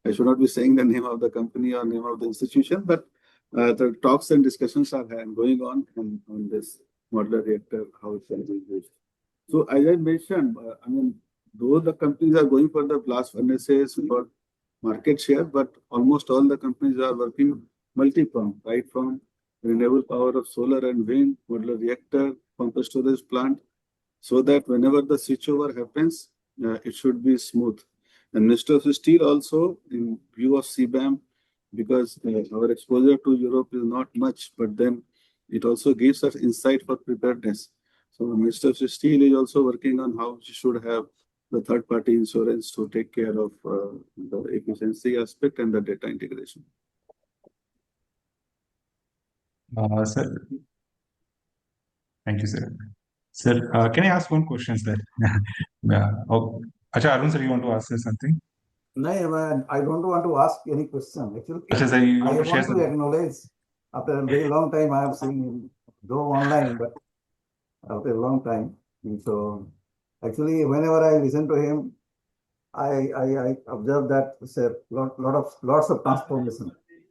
I should not be saying the name of the company or name of the institution, but the talks and discussions are going on this modular reactor, how it can be used. So as I mentioned, I mean, though the companies are going for the blast furnaces for market share, but almost all the companies are working multi-pronged, right from renewable power of solar and wind, modular reactor, pumped storage plant, so that whenever the switchover happens, it should be smooth. And Minister of Steel also, in view of CBAM, because our exposure to Europe is not much, but then it also gives us insight for preparedness. So Minister of Steel is also working on how she should have the third-party insurance to take care of the efficiency aspect and the data integration. Sir, thank you, sir. Sir, can I ask one question, sir? Oh, Acha, Arun, sir, you want to ask something? No, I don't want to ask any question. Actually, Acha, sir, you I want to share want to something? acknowledge after a very long time, I have seen him, though online, but after a long time. And so, actually, whenever I listen to him, I observe that lots of transformation.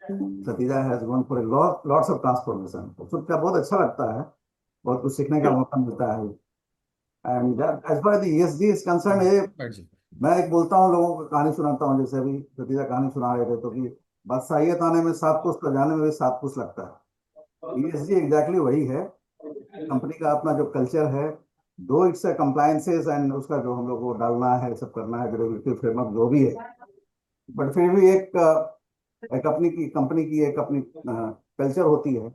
Satija has gone for lots of transformation. उसका बहुत अच्छा लगता है, बहुत कुछ सीखने का मौका मिलता है. And as far as the ESG is concerned, मैं एक बोलता हूँ, लोगों को कहानी सुनाता हूँ, जैसे अभी सतीजा कहानी सुना रहे थे, तो कि बादशाहियत आने में 7 पुश्त, जाने में भी 7 पुश्त लगता है. ESG एग्जैक्टली वही है. कंपनी का अपना जो कल्चर है, दो इट्स कंप्लायंसेस एंड उसका जो हम लोग को डालना है, सब करना है, रेगुलेटरी फ्रेमवर्क जो भी है, बट फिर भी एक अपनी की कंपनी की एक अपनी कल्चर होती है,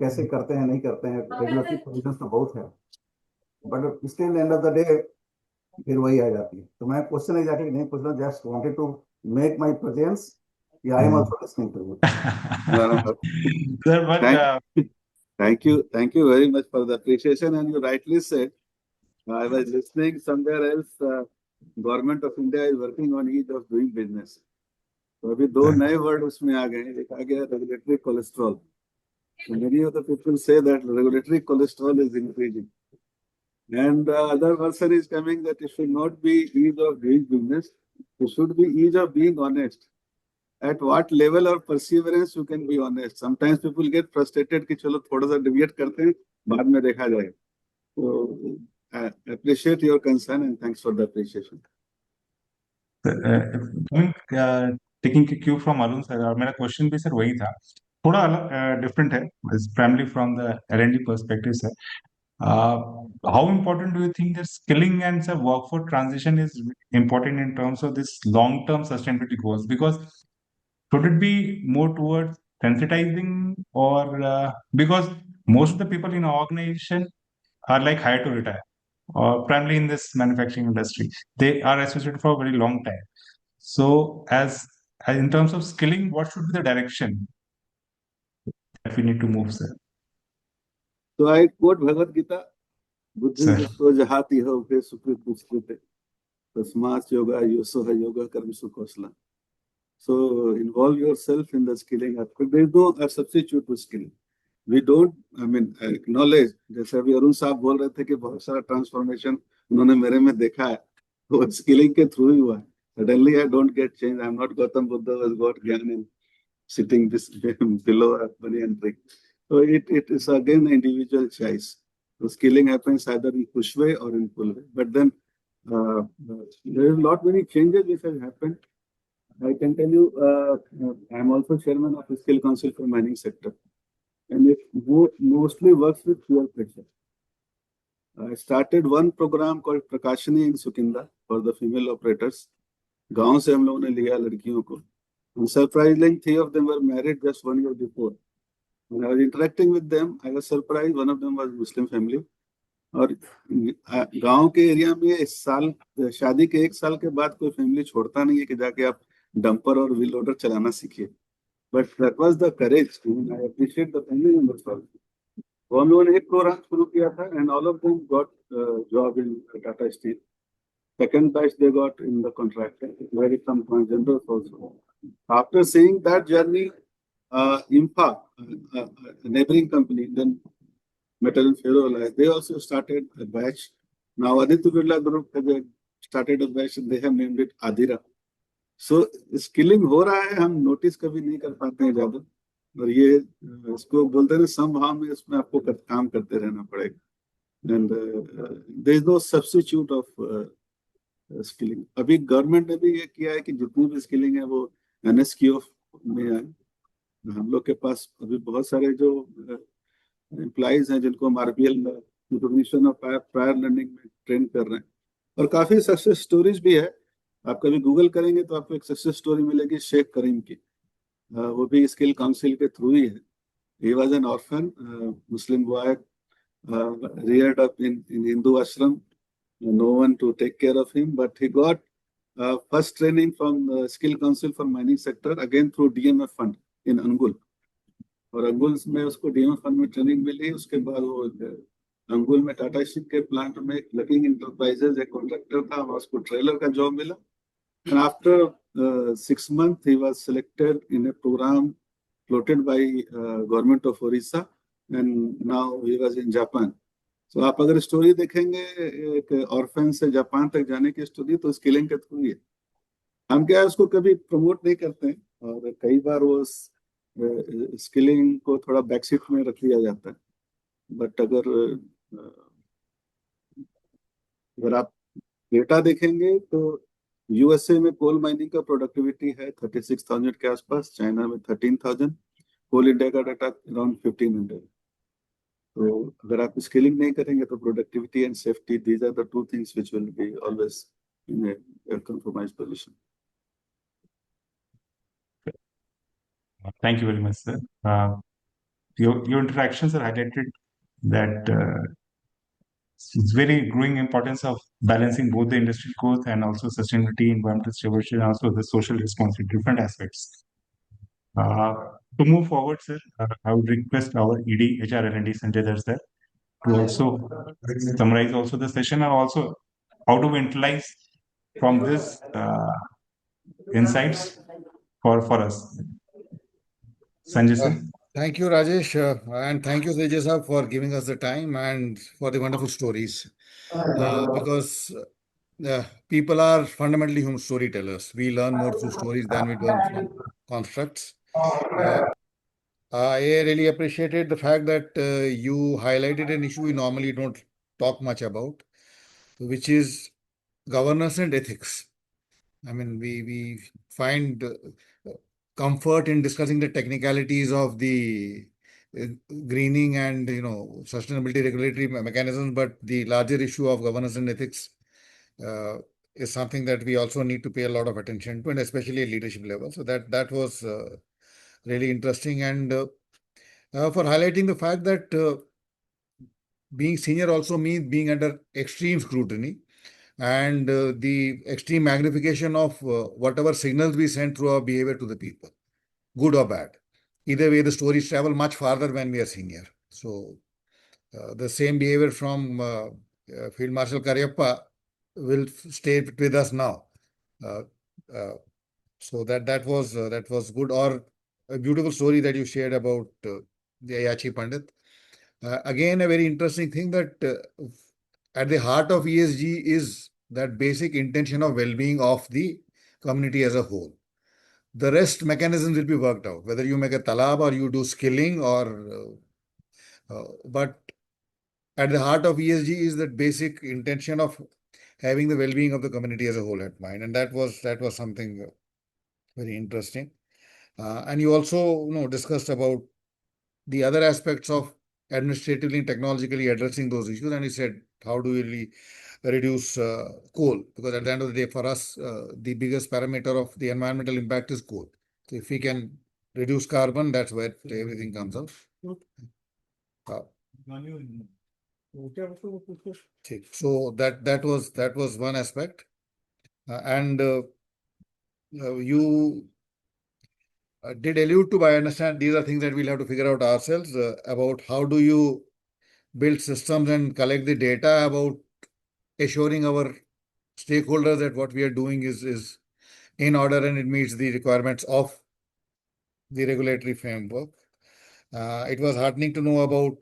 कैसे करते हैं नहीं करते हैं. रेगुलेटरी प्रोविजंस तो बहुत है, but still end of the day फिर वही आ जाती है. तो मैं क्वेश्चन एग्जैक्टली नहीं पूछ रहा, just wanted to make my presence. I am also listening to you. Sir, but Thank you very much for the appreciation. And you rightly said, I was listening somewhere else. Government of India is working on ease of doing business. तो अभी दो नए word उसमें आ गए. एक आ गया regulatory cholesterol. Many of the people say that regulatory cholesterol is increasing. And the other version is coming that it should not be ease of doing business. It should be ease of being honest. At what level of perseverance you can be honest. Sometimes people get frustrated कि चलो थोड़ा सा deviate करते हैं, बाद में देखा जाएगा. So I appreciate your concern and thanks for the appreciation. Taking a cue from Arun sir, मेरा क्वेश्चन भी सर वही था, थोड़ा अलग डिफरेंट है, primarily from the R&D perspective, sir. How important do you think that skilling and sir, workforce transition is important in terms of this long-term sustainability goals? Because should it be more towards sensitizing or because most of the people in our organization are like hired to retire, or primarily in this manufacturing industry, they are associated for a very long time. So as in terms of skilling, what should be the direction that we need to move, sir? So I quote Bhagavad Gita, Sir. Buddhi so jahati ho ke sukrit puskrite, tasmas yoga yosoha yoga karma sukosla. So involve yourself in the skilling. There is no substitute to skilling. We don't, acknowledge, जैसे अभी अरुण साहब बोल रहे थे कि बहुत सारा transformation उन्होंने मेरे में देखा है, तो स्किलिंग के थ्रू ही हुआ है. Suddenly I don't get changed. I'm not Gautam Buddha who has got Gyan and sitting this below a banyan tree. So it is again an individual choice. So skilling happens either in push way or in pull way. But then there is not many changes which have happened. I can tell you, I'm also chairman of the Skill Council for Mining Sector. And it mostly works with peer pressure. I started one program called Prakashini in Sukinda for the female operators. गांव से हम लोगों ने लिया लड़कियों को. And surprisingly, 3 of them were married just 1 year before. When I was interacting with them, I was surprised. One of them was Muslim family. और गांव के एरिया में इस साल शादी के 1 साल के बाद कोई फैमिली छोड़ता नहीं है कि जाके आप डंपर और व्हील लोडर चलाना सीखिए. But that was the courage. I appreciate the family members also. वो हम लोगों ने एक प्रोग्राम शुरू किया था and all of them got job in Tata Steel. Second batch they got in the contractor, very some transgenders also. After seeing that journey, IMPA, a neighboring company, then Metal and Ferroalloy, they also started a batch. Now Aditya Birla Group has started a batch and they have named it Adira. So skilling हो रहा है, हम notice कभी नहीं कर पाते हैं ज्यादा, और ये इसको बोलते हैं संभाव में, इसमें आपको काम करते रहना पड़ेगा. And there is no substitute of skilling. अभी गवर्नमेंट ने भी ये किया है कि जितनी भी स्किलिंग है वो NSQ में आए. हम लोग के पास अभी बहुत सारे जो एम्प्लॉइज हैं जिनको हम RPL में रिकॉग्निशन ऑफ प्रायर लर्निंग में ट्रेन कर रहे हैं, और काफी सक्सेस स्टोरीज भी है. आप कभी गूगल करेंगे तो आपको एक सक्सेस स्टोरी मिलेगी शेख करीम की. वो भी स्किल काउंसिल के थ्रू ही है. He was an orphan Muslim boy, reared up in Hindu ashram. No one to take care of him, but he got first training from the Skill Council for Mining Sector, again through DMF fund in Angul. और अंगुल में उसको DMF fund में training मिली. उसके बाद वो अंगुल में टाटा स्टील के प्लांट में लकिंग इंटरप्राइजेज एक कॉन्ट्रैक्टर था, उसको ट्रेलर का जॉब मिला. And after 6 months, he was selected in a program floated by government of Orissa, and now he was in Japan. So आप अगर स्टोरी देखेंगे एक ऑर्फन से जापान तक जाने की स्टोरी, तो स्किलिंग के थ्रू ही है। हम क्या है उसको कभी प्रमोट नहीं करते हैं, और कई बार वो स्किलिंग को थोड़ा बैकसीट में रख लिया जाता है। बट अगर आप डेटा देखेंगे तो यूएसए में कोल माइनिंग का प्रोडक्टिविटी है 36,000 के आसपास, चाइना में 13,000, कोल इंडिया का डाटा अराउंड 1,500। तो अगर आप स्केलिंग नहीं करेंगे तो productivity and safety, these are the two things which will be always in a compromised position. Thank you very much, sir. Your interactions are highlighted that it's very growing importance of balancing both the industrial growth and also sustainability, environmental stewardship, and also the social responsibility, different aspects. To move forward, sir, I would request our ED, HR L&D Sanjay Dar, sir, to also summarize also the session, and also how to utilize from this insights for us. Sanjay, sir. Thank you, Rajesh, and thank you, Sanjay sir, for giving us the time and for the wonderful stories. Because people are fundamentally human storytellers. We learn more through stories than we learn from constructs. I really appreciated the fact that you highlighted an issue we normally don't talk much about, which is governance and ethics. I mean, we find comfort in discussing the technicalities of the greening and sustainability regulatory mechanisms, but the larger issue of governance and ethics is something that we also need to pay a lot of attention to, and especially at leadership level. So that was really interesting, and for highlighting the fact that being senior also means being under extreme scrutiny, and the extreme magnification of whatever signals we send through our behavior to the people, good or bad. Either way, the stories travel much farther when we are senior. So the same behavior from Field Marshal Karyappa will stay with us now. So that was good. Or a beautiful story that you shared about the Ayachi Pandit. Again, a very interesting thing that at the heart of ESG is that basic intention of well-being of the community as a whole. The rest mechanisms will be worked out, whether you make a talab or you do skilling, or but at the heart of ESG is that basic intention of having the well-being of the community as a whole at mind, and that was something very interesting. And you also discussed about the other aspects of administratively and technologically addressing those issues, and he said, how do we reduce coal? Because at the end of the day, for us, the biggest parameter of the environmental impact is coal. So if we can reduce carbon, that's where everything comes out. So that was one aspect, and you did allude to, I understand, these are things that we'll have to figure out ourselves about how do you build systems and collect the data about assuring our stakeholders that what we are doing is in order and it meets the requirements of the regulatory framework. It was heartening to know about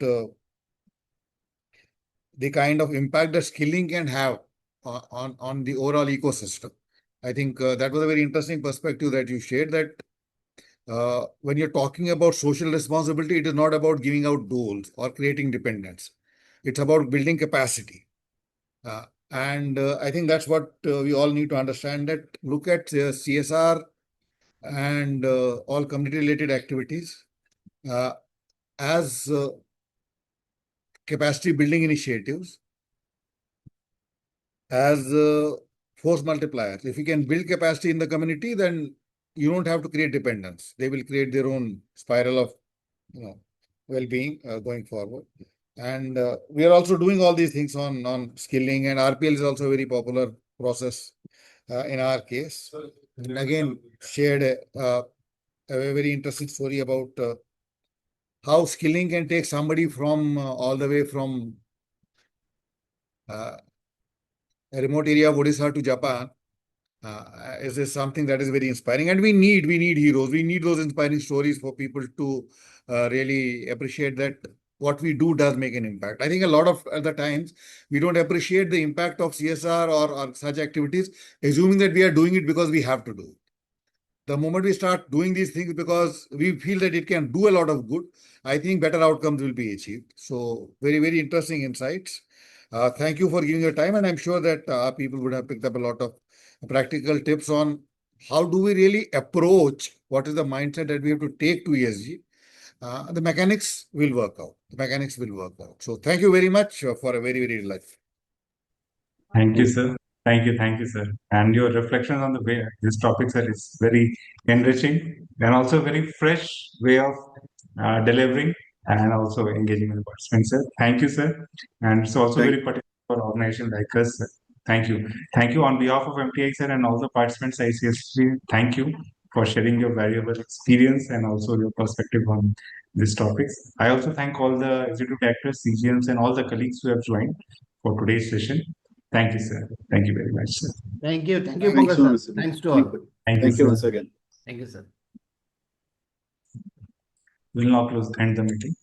the kind of impact that skilling can have on the overall ecosystem. I think that was a very interesting perspective that you shared, that when you're talking about social responsibility, it is not about giving out doles or creating dependence. It's about building capacity. And I think that's what we all need to understand, that look at CSR and all community-related activities as capacity building initiatives, as force multipliers. If you can build capacity in the community, then you don't have to create dependence. They will create their own spiral of well-being going forward. And we are also doing all these things on skilling, and RPL is also a very popular process in our case. And again, shared a very interesting story about how skilling can take somebody from all the way from a remote area of Odisha to Japan, is something that is very inspiring, and we need heroes. We need those inspiring stories for people to really appreciate that what we do does make an impact. I think a lot of the times we don't appreciate the impact of CSR or such activities, assuming that we are doing it because we have to do it. The moment we start doing these things because we feel that it can do a lot of good, I think better outcomes will be achieved. So very, very interesting insights. Thank you for giving your time, and I'm sure that people would have picked up a lot of practical tips on how do we really approach what is the mindset that we have to take to ESG. The mechanics will work out. So thank you very much for a very, very delightful. Thank you, sir. Thank you, sir. And your reflections on the way this topic, sir, is very enriching and also very fresh way of delivering and also engaging with the participants, sir. Thank you, sir. And it's also very particular for organization like us, sir. Thank you. Thank you on behalf of MTI, sir, and all the participants at ICSG. Thank you for sharing your valuable experience and also your perspective on these topics. I also thank all the executive directors, CGMs, and all the colleagues who have joined for today's session. Thank you, sir. Thank you very much, sir. Thank you. Thank you, Pankaj, sir. Mr. Thanks to all. Thank you once again. Thank you, sir. We'll now end the meeting.